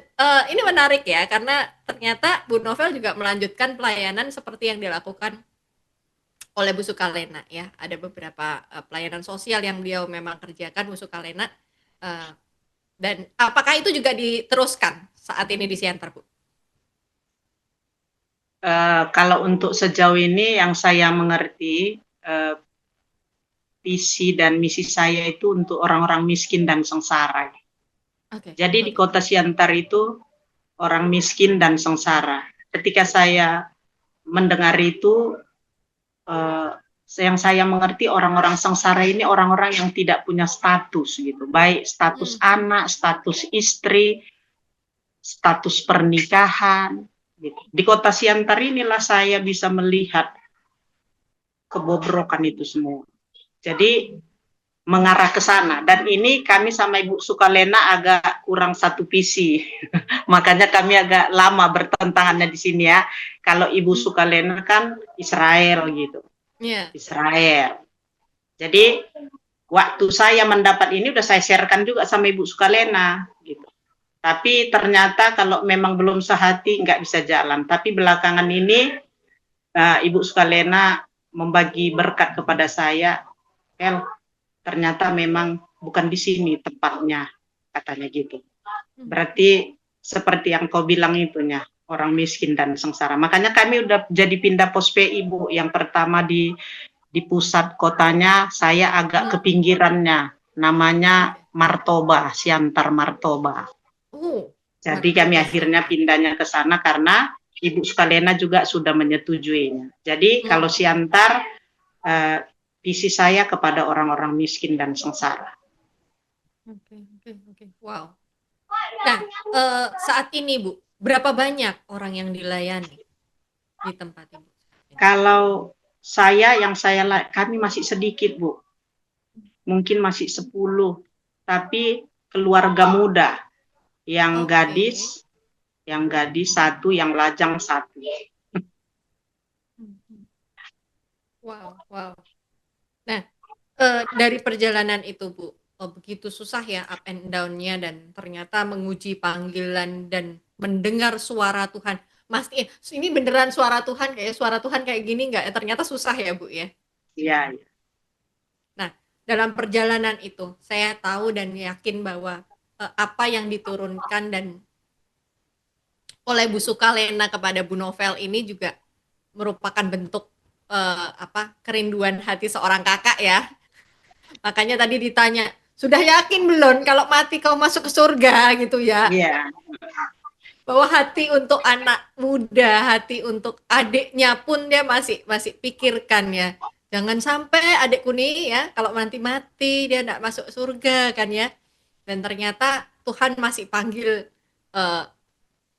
ini menarik ya, karena ternyata Bu Novel juga melanjutkan pelayanan seperti yang dilakukan oleh Bu Sukalena, ya. Ada beberapa pelayanan sosial yang beliau memang kerjakan, Bu Sukalena. Uh, dan apakah itu juga diteruskan saat ini di Siantar, Bu? Kalau untuk sejauh ini yang saya mengerti, visi dan misi saya itu untuk orang-orang miskin dan sengsara. Oke, Jadi di oke. kota Siantar itu orang miskin dan sengsara. Ketika saya mendengar itu, yang saya mengerti orang-orang sengsara ini orang-orang yang tidak punya status gitu, baik status Hmm. anak, status istri, status pernikahan. Gitu. Di kota Siantar inilah saya bisa melihat kebobrokan itu semua. Jadi mengarah ke sana. Dan ini kami sama Ibu Sukalena agak kurang satu visi. Makanya kami agak lama bertentangannya di sini ya. Kalau Ibu Sukalena kan Israel gitu. Yeah. Israel. Jadi waktu saya mendapat ini udah saya sharekan juga sama Ibu Sukalena gitu. Tapi ternyata kalau memang belum sehati nggak bisa jalan. Tapi belakangan ini Ibu Sukalena membagi berkat kepada saya. Ternyata memang bukan di sini tempatnya, katanya gitu. Berarti seperti yang kau bilang itunya, orang miskin dan sengsara. Makanya kami udah jadi pindah pos PI, Bu. Yang pertama di pusat kotanya, saya agak ke pinggirannya. Namanya Martoba, Siantar Martoba. Jadi kami Martoba akhirnya Siantar. pindahnya ke sana karena Ibu Sukalena juga sudah menyetujuinya. Jadi kalau Siantar, visi saya kepada orang-orang miskin dan sengsara. Oke. Wow. Nah, saat ini, Bu, berapa banyak orang yang dilayani di tempat Ibu? Kalau kami masih sedikit, Bu. Mungkin masih 10. Tapi keluarga muda. Yang gadis satu, yang lajang satu. Wow. Nah, dari perjalanan itu, Bu, begitu susah ya up and down-nya dan ternyata menguji panggilan dan mendengar suara Tuhan. Mas, ini beneran suara Tuhan kayak gini nggak? Ternyata susah ya, Bu ya. Iya. Nah, dalam perjalanan itu saya tahu dan yakin bahwa apa yang diturunkan dan oleh Bu Sukalena kepada Bu Novel ini juga merupakan bentuk kerinduan hati seorang kakak ya. Makanya tadi ditanya, sudah yakin belum kalau mati kau masuk ke surga gitu ya? Iya. Bahwa hati untuk anak muda, hati untuk adiknya pun dia masih pikirkan ya. Jangan sampai adikku nih ya, kalau mati dia enggak masuk surga kan ya. Dan ternyata Tuhan masih panggil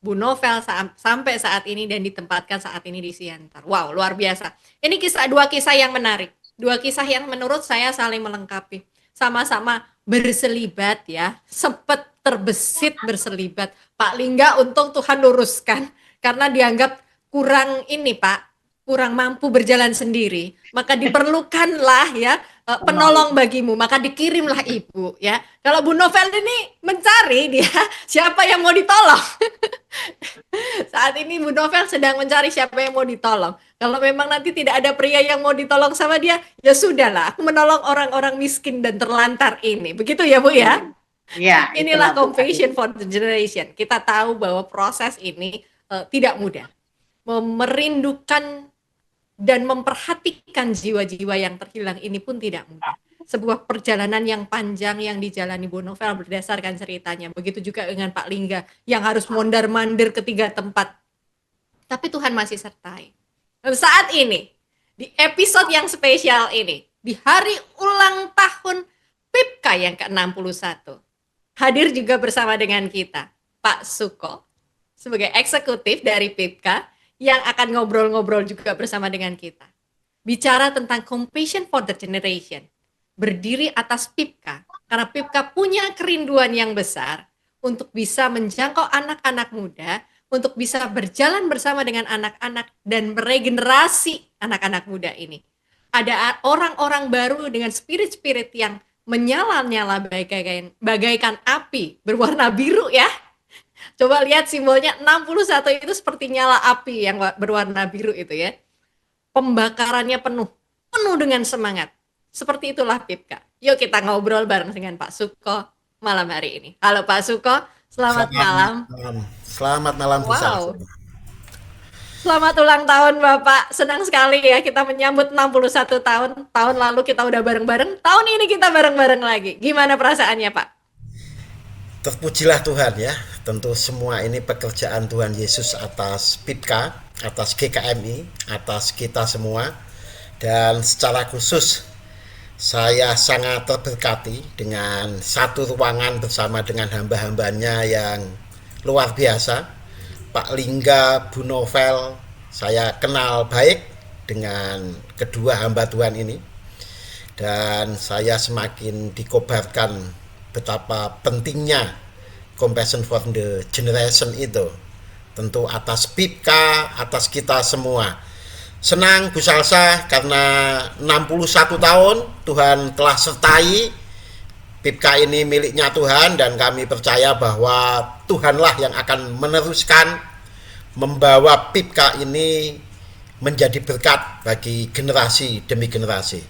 Bu Novel sampai saat ini dan ditempatkan saat ini di Siantar. Wow, luar biasa. Ini dua kisah yang menarik. Dua kisah yang menurut saya saling melengkapi. Sama-sama berselibat ya, sepet terbesit berselibat. Pak Lingga untung Tuhan luruskan karena dianggap kurang ini Pak, kurang mampu berjalan sendiri, maka diperlukanlah ya penolong bagimu, maka dikirimlah ibu ya. Kalau Bu Novel ini mencari dia siapa yang mau ditolong. Saat ini Bu Novel sedang mencari siapa yang mau ditolong. Kalau memang nanti tidak ada pria yang mau ditolong sama dia, ya sudahlah, aku menolong orang-orang miskin dan terlantar ini. Begitu ya Bu ya? Ya, Inilah itulah Bu. Compassion for the Generation. Kita tahu bahwa proses ini tidak mudah. Merindukan dan memperhatikan jiwa-jiwa yang terhilang ini pun tidak mudah. Sebuah perjalanan yang panjang yang dijalani Bu Novel berdasarkan ceritanya. Begitu juga dengan Pak Lingga yang harus mondar-mandir ke 3 tempat. Tapi Tuhan masih sertai. Dan saat ini, di episode yang spesial ini, di hari ulang tahun PIPKA yang ke-61, hadir juga bersama dengan kita Pak Suko sebagai eksekutif dari PIPKA yang akan ngobrol-ngobrol juga bersama dengan kita. Bicara tentang Compassion for the Generation, berdiri atas PIPKA, karena PIPKA punya kerinduan yang besar untuk bisa menjangkau anak-anak muda, untuk bisa berjalan bersama dengan anak-anak dan meregenerasi anak-anak muda ini. Ada orang-orang baru dengan spirit-spirit yang menyala-nyala bagaikan api berwarna biru ya. Coba lihat simbolnya 61 itu seperti nyala api yang berwarna biru itu ya. Pembakarannya penuh dengan semangat. Seperti itulah PIPKA. Yuk kita ngobrol bareng dengan Pak Suko malam hari ini. Halo Pak Suko, selamat malam. Selamat malam, Bu Wow. Salsa. Selamat ulang tahun Bapak. Senang sekali ya kita menyambut 61 tahun. Tahun lalu kita udah bareng-bareng, tahun ini kita bareng-bareng lagi. Gimana perasaannya Pak? Terpujilah Tuhan ya. Tentu semua ini pekerjaan Tuhan Yesus atas PIPKA, atas GKMI, atas kita semua. Dan secara khusus saya sangat terberkati dengan satu ruangan bersama dengan hamba-hambanya yang luar biasa. Pak Lingga, Bu Novel, saya kenal baik dengan kedua hamba Tuhan ini. Dan saya semakin dikobarkan betapa pentingnya Compassion for the Generation itu. Tentu atas PIPKA, atas kita semua. Senang Bu Salsa karena 61 tahun Tuhan telah sertai. PIPKA ini miliknya Tuhan dan kami percaya bahwa Tuhanlah yang akan meneruskan membawa PIPKA ini menjadi berkat bagi generasi demi generasi.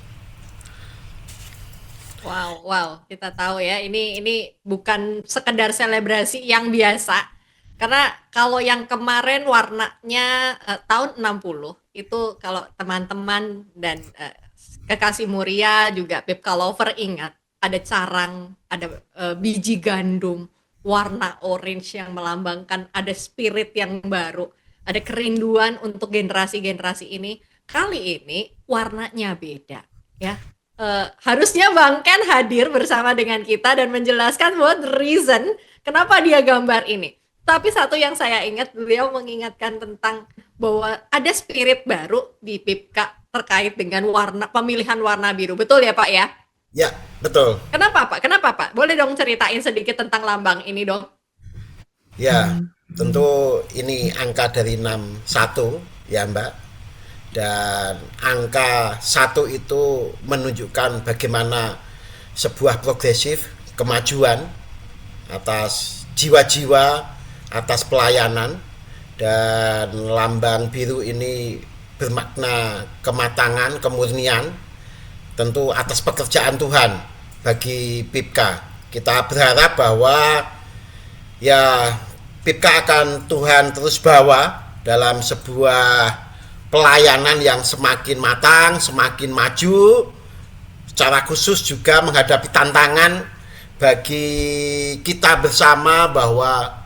Wow, kita tahu ya, ini bukan sekedar selebrasi yang biasa. Karena kalau yang kemarin warnanya tahun 60, itu kalau teman-teman dan kekasih Muria juga PIPKA Lover ingat, ada carang, ada biji gandum, warna orange yang melambangkan ada spirit yang baru, ada kerinduan untuk generasi-generasi ini. Kali ini warnanya beda ya. Harusnya Bang Ken hadir bersama dengan kita dan menjelaskan what the reason kenapa dia gambar ini. Tapi satu yang saya ingat, beliau mengingatkan tentang bahwa ada spirit baru di PIPKA terkait dengan pemilihan warna biru. Betul ya Pak ya? Ya, betul. Kenapa Pak? Boleh dong ceritain sedikit tentang lambang ini dong? Ya, tentu ini angka dari 61 ya Mbak. Dan angka 1 itu menunjukkan bagaimana sebuah progresif kemajuan atas jiwa-jiwa, atas pelayanan. Dan lambang biru ini bermakna kematangan, kemurnian, tentu atas pekerjaan Tuhan bagi PIPKA. Kita berharap bahwa ya PIPKA akan Tuhan terus bawa dalam sebuah pelayanan yang semakin matang, semakin maju, secara khusus juga menghadapi tantangan bagi kita bersama bahwa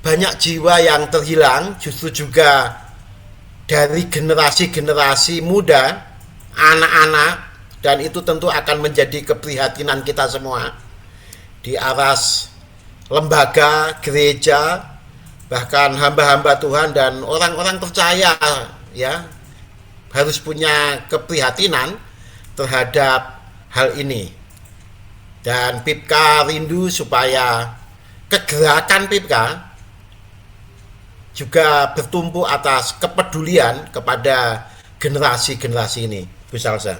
banyak jiwa yang terhilang justru juga dari generasi-generasi muda, anak-anak, dan itu tentu akan menjadi keprihatinan kita semua di aras lembaga, gereja, bahkan hamba-hamba Tuhan dan orang-orang percaya ya harus punya keprihatinan terhadap hal ini. Dan PIPKA rindu supaya kegerakan PIPKA juga bertumpu atas kepedulian kepada generasi-generasi ini, Bu Salsa.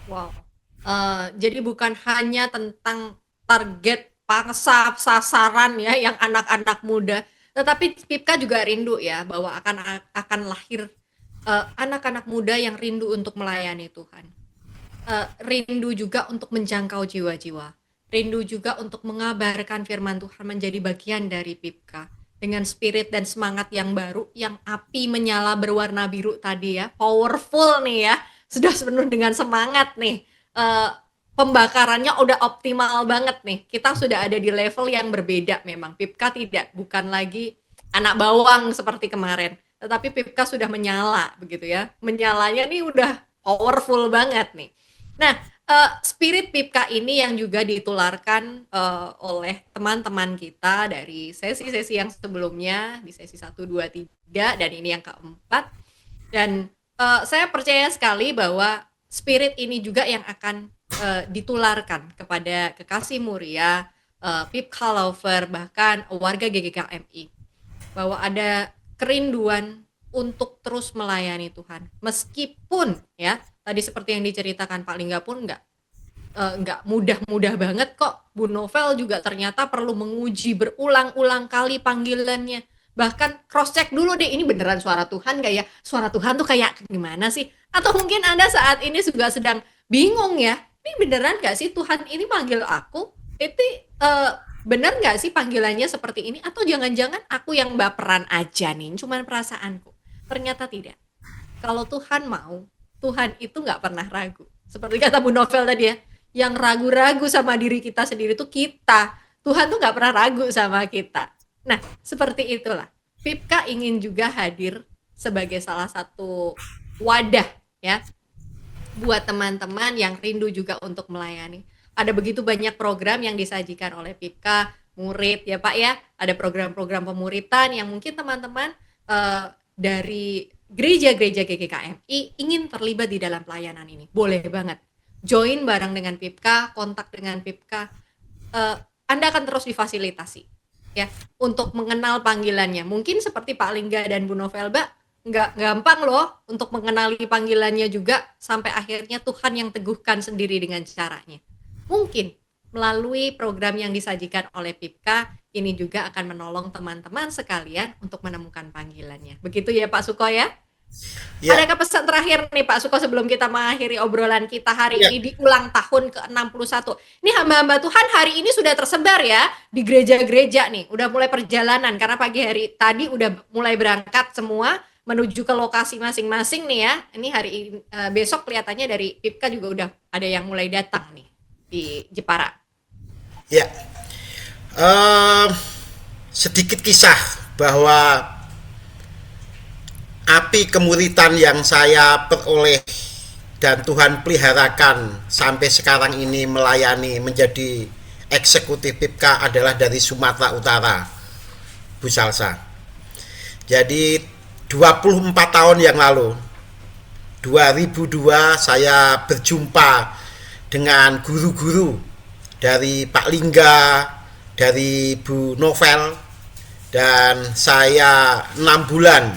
Wow. Jadi bukan hanya tentang target pangsa sasaran ya yang anak-anak muda, tetapi PIPKA juga rindu ya bahwa akan lahir anak-anak muda yang rindu untuk melayani Tuhan. Rindu juga untuk menjangkau jiwa-jiwa. Rindu juga untuk mengabarkan firman Tuhan menjadi bagian dari PIPKA. dengan spirit dan semangat yang baru, yang api menyala berwarna biru tadi ya, powerful nih ya, sudah penuh dengan semangat nih. Pembakarannya udah optimal banget nih. Kita sudah ada di level yang berbeda memang. Pipka bukan lagi anak bawang seperti kemarin, tetapi Pipka sudah menyala begitu ya. Menyalanya nih udah powerful banget nih. Nah, spirit Pipka ini yang juga ditularkan oleh teman-teman kita dari sesi-sesi yang sebelumnya, di sesi 1, 2, 3, dan ini yang keempat. Dan saya percaya sekali bahwa spirit ini juga yang akan ditularkan kepada kekasih Muria, Pipka lover, bahkan warga GGKMI. Bahwa ada kerinduan untuk terus melayani Tuhan. Meskipun ya, tadi seperti yang diceritakan Pak Lingga pun nggak mudah-mudah banget kok. Bu Novel juga ternyata perlu menguji berulang-ulang kali panggilannya. Bahkan cross check dulu deh, ini beneran suara Tuhan gak ya? Suara Tuhan tuh kayak gimana sih? Atau mungkin Anda saat ini juga sedang bingung ya, ini beneran gak sih Tuhan ini panggil aku? Itu bener gak sih panggilannya seperti ini? Atau jangan-jangan aku yang baperan aja nih, cuman perasaanku. Ternyata tidak. Kalau Tuhan mau, Tuhan itu gak pernah ragu. Seperti kata Bu Novel tadi ya, yang ragu-ragu sama diri kita sendiri tuh kita. Tuhan tuh gak pernah ragu sama kita. Nah, seperti itulah. Pipka ingin juga hadir sebagai salah satu wadah ya buat teman-teman yang rindu juga untuk melayani. Ada begitu banyak program yang disajikan oleh Pipka, murid ya Pak ya. Ada program-program pemuritan yang mungkin teman-teman dari gereja-gereja GGKMI ingin terlibat di dalam pelayanan ini. Boleh banget. Join bareng dengan Pipka, kontak dengan Pipka. Anda akan terus difasilitasi ya untuk mengenal panggilannya. Mungkin seperti Pak Lingga dan Bu Novel, Mbak, nggak gampang loh untuk mengenali panggilannya juga sampai akhirnya Tuhan yang teguhkan sendiri dengan caranya. Mungkin melalui program yang disajikan oleh Pipka ini juga akan menolong teman-teman sekalian untuk menemukan panggilannya. Begitu ya Pak Suko ya? Ya. Ada pesan terakhir nih Pak Suko sebelum kita mengakhiri obrolan kita hari ini di ulang tahun ke-61. Ini hamba-hamba Tuhan hari ini sudah tersebar ya di gereja-gereja nih. Udah mulai perjalanan karena pagi hari tadi udah mulai berangkat semua menuju ke lokasi masing-masing nih ya. Ini hari ini, besok kelihatannya dari Pipka juga udah ada yang mulai datang nih di Jepara. Ya, sedikit kisah bahwa api kemuritan yang saya peroleh dan Tuhan peliharakan sampai sekarang ini melayani menjadi eksekutif Pipka adalah dari Sumatera Utara, Bu Salsa. Jadi 24 tahun yang lalu, 2002, saya berjumpa dengan guru-guru dari Pak Lingga, dari Bu Novel, dan saya 6 bulan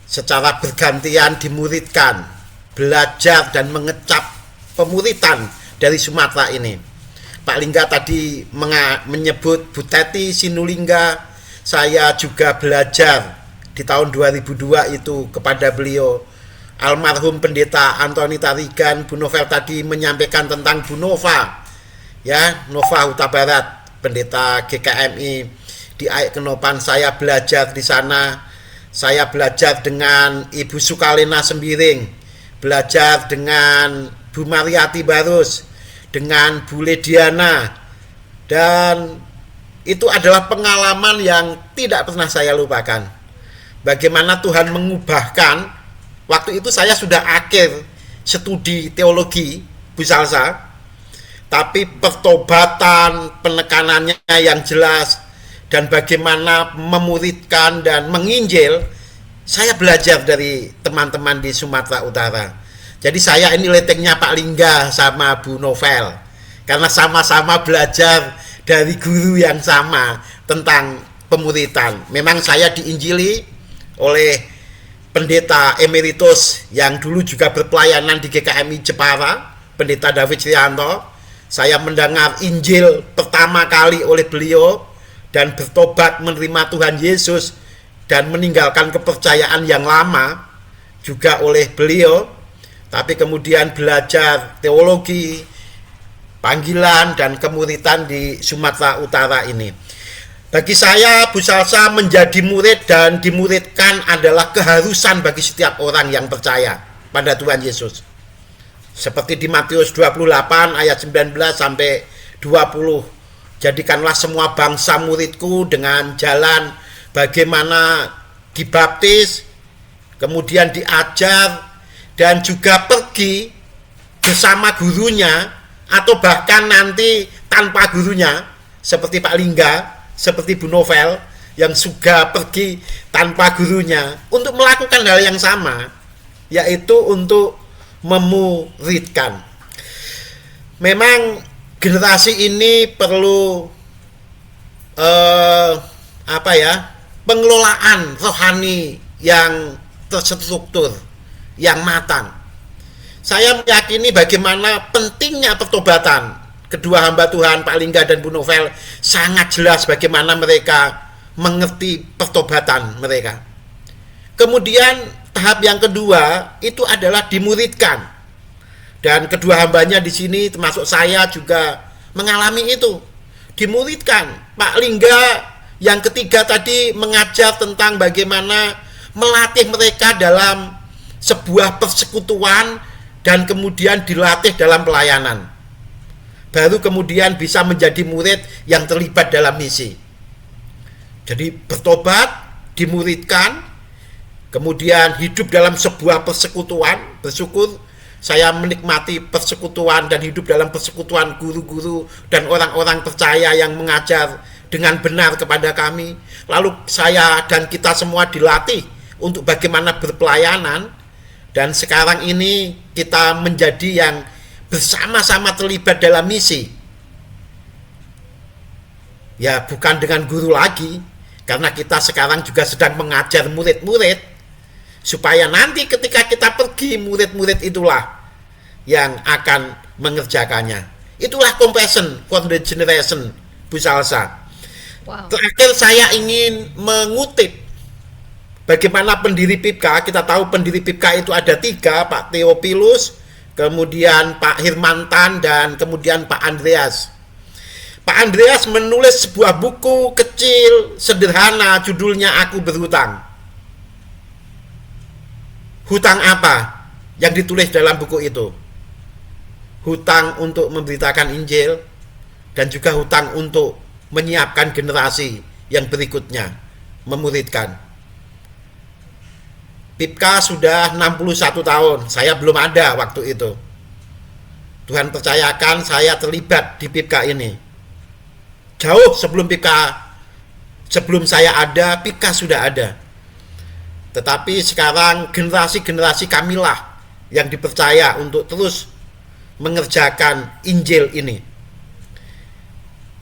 secara bergantian dimuridkan, belajar dan mengecap pemuritan dari Sumatera ini. Pak Lingga tadi menyebut Bu Teti Sinulingga, saya juga belajar di tahun 2002 itu kepada beliau. Almarhum Pendeta Antoni Tarigan, Bu Novel tadi menyampaikan tentang Bu Nova, ya, Nova Huta Barat, Pendeta GKMI di Aik Kenopan. Saya belajar di sana. Saya belajar dengan Ibu Sukalena Sembiring, belajar dengan Bu Mariati Barus, dengan Bu Lediana, dan itu adalah pengalaman yang tidak pernah saya lupakan. Bagaimana Tuhan mengubahkan, waktu itu saya sudah akhir studi teologi, Bu Salsa, tapi pertobatan, penekanannya yang jelas, dan bagaimana memuridkan dan menginjil, saya belajar dari teman-teman di Sumatera Utara. Jadi saya ini leteknya Pak Lingga sama Bu Novel, karena sama-sama belajar dari guru yang sama tentang pemuritan. Memang saya diinjili oleh Pendeta Emeritus yang dulu juga berpelayanan di GKMI Jepara, Pendeta David Trianto. Saya mendengar Injil pertama kali oleh beliau dan bertobat menerima Tuhan Yesus dan meninggalkan kepercayaan yang lama juga oleh beliau, tapi kemudian belajar teologi, panggilan dan kemuritan di Sumatera Utara ini. Bagi saya, Bu Salsa, menjadi murid dan dimuridkan adalah keharusan bagi setiap orang yang percaya pada Tuhan Yesus. Seperti di Matius 28 ayat 19 sampai 20. Jadikanlah semua bangsa muridku dengan jalan bagaimana dibaptis, kemudian diajar, dan juga pergi bersama gurunya, atau bahkan nanti tanpa gurunya, seperti Pak Lingga, seperti Bu Novel yang juga pergi tanpa gurunya untuk melakukan hal yang sama, yaitu untuk memuridkan. Memang generasi ini perlu pengelolaan rohani yang terstruktur, yang matang. Saya meyakini bagaimana pentingnya pertobatan. Kedua hamba Tuhan, Pak Lingga dan Bu Novel, sangat jelas bagaimana mereka mengerti pertobatan mereka. Kemudian tahap yang kedua itu adalah dimuridkan. Dan kedua hambanya di sini termasuk saya juga mengalami itu. Dimuridkan. Pak Lingga yang ketiga tadi mengajar tentang bagaimana melatih mereka dalam sebuah persekutuan dan kemudian dilatih dalam pelayanan. Baru kemudian bisa menjadi murid yang terlibat dalam misi. Jadi bertobat, dimuridkan, kemudian hidup dalam sebuah persekutuan. Bersyukur saya menikmati persekutuan dan hidup dalam persekutuan guru-guru dan orang-orang percaya yang mengajar dengan benar kepada kami. Lalu saya dan kita semua dilatih untuk bagaimana berpelayanan. Dan sekarang ini kita menjadi yang bersama-sama terlibat dalam misi. Ya, bukan dengan guru lagi, karena kita sekarang juga sedang mengajar murid-murid, supaya nanti ketika kita pergi, murid-murid itulah yang akan mengerjakannya. Itulah Compassion for the Generation, Bu Salsa. Wow. Terakhir saya ingin mengutip bagaimana pendiri PIPKA. Kita tahu pendiri PIPKA itu ada 3, Pak Theophilus, kemudian Pak Hirmantan, dan kemudian Pak Andreas. Pak Andreas menulis sebuah buku kecil, sederhana, judulnya Aku Berhutang. Hutang apa yang ditulis dalam buku itu? Hutang untuk memberitakan Injil, dan juga hutang untuk menyiapkan generasi yang berikutnya, memuridkan. PIPKA sudah 61 tahun, saya belum ada waktu itu. Tuhan percayakan saya terlibat di PIPKA ini. Jauh sebelum saya ada, PIPKA sudah ada. Tetapi sekarang generasi-generasi kamilah yang dipercaya untuk terus mengerjakan Injil ini.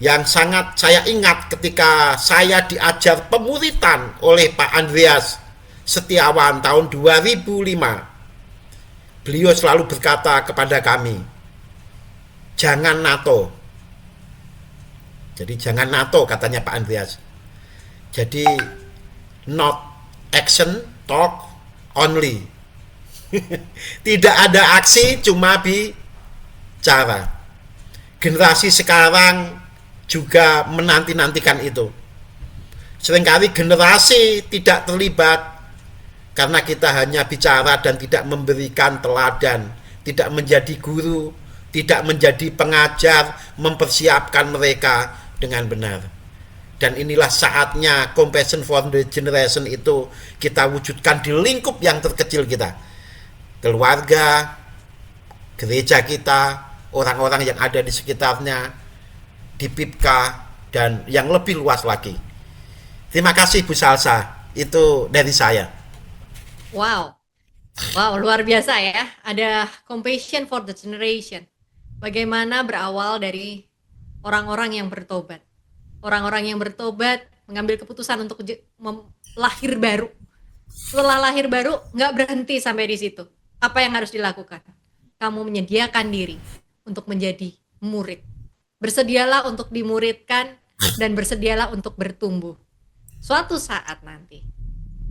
Yang sangat saya ingat ketika saya diajar pemuritan oleh Pak Andreas Setiawan tahun 2005. Beliau selalu berkata kepada kami, jangan NATO. Jadi jangan NATO, katanya Pak Andreas. Jadi not action, talk only. Tidak ada aksi, cuma bicara. Generasi sekarang juga menanti-nantikan itu. Seringkali generasi tidak terlibat karena kita hanya bicara dan tidak memberikan teladan, tidak menjadi guru, tidak menjadi pengajar, mempersiapkan mereka dengan benar. Dan inilah saatnya Compassion for the Generation itu kita wujudkan di lingkup yang terkecil kita. Keluarga, gereja kita, orang-orang yang ada di sekitarnya, di PIPKA, dan yang lebih luas lagi. Terima kasih Bu Salsa, itu dari saya. Wow, luar biasa ya. Ada Compassion for the Generation. Bagaimana berawal dari orang-orang yang bertobat. Orang-orang yang bertobat mengambil keputusan untuk lahir baru. Setelah lahir baru, nggak berhenti sampai di situ. Apa yang harus dilakukan? Kamu menyediakan diri untuk menjadi murid. Bersedialah untuk dimuridkan dan bersedialah untuk bertumbuh. Suatu saat nanti,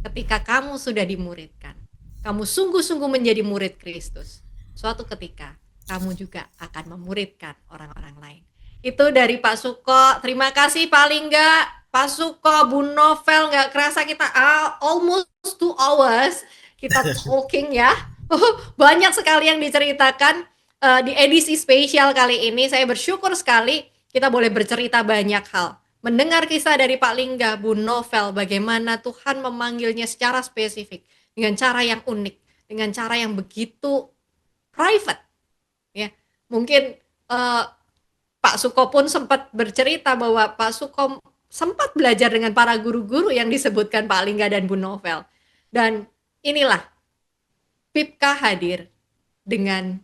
ketika kamu sudah dimuridkan, kamu sungguh-sungguh menjadi murid Kristus. Suatu ketika, kamu juga akan memuridkan orang-orang lain. Itu dari Pak Suko. Terima kasih Pak Lingga. Pak Suko, Bu Novel, nggak kerasa kita almost 2 hours kita talking ya. Banyak sekali yang diceritakan di edisi spesial kali ini. Saya bersyukur sekali kita boleh bercerita banyak hal. Mendengar kisah dari Pak Lingga, Bu Novel, bagaimana Tuhan memanggilnya secara spesifik, dengan cara yang unik, dengan cara yang begitu private. Ya, mungkin Pak Suko pun sempat bercerita bahwa Pak Suko sempat belajar dengan para guru-guru yang disebutkan Pak Lingga dan Bu Novel. Dan inilah Pipka hadir dengan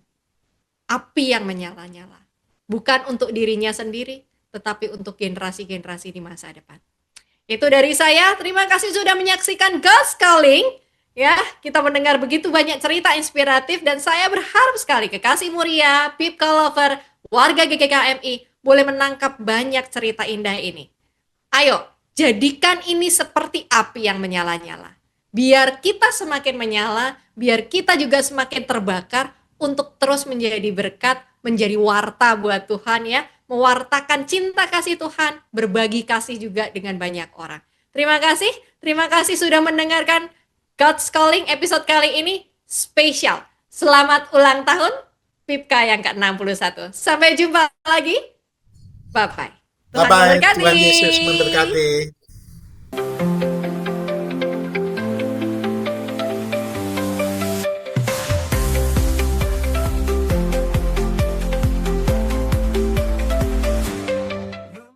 api yang menyala-nyala. Bukan untuk dirinya sendiri, tetapi untuk generasi-generasi di masa depan. Itu dari saya. Terima kasih sudah menyaksikan God's Calling. Ya, kita mendengar begitu banyak cerita inspiratif dan saya berharap sekali Kekasih Muria, Pipka Lover, warga GKKMI boleh menangkap banyak cerita indah ini. Ayo, jadikan ini seperti api yang menyala-nyala. Biar kita semakin menyala, biar kita juga semakin terbakar untuk terus menjadi berkat, menjadi warta buat Tuhan ya, mewartakan cinta kasih Tuhan, berbagi kasih juga dengan banyak orang. Terima kasih sudah mendengarkan God's Calling episode kali ini spesial. Selamat ulang tahun Pipka yang ke-61. Sampai jumpa lagi. Bye-bye. Tuhan Bye-bye, memberkati. Tuhan Yesus memberkati.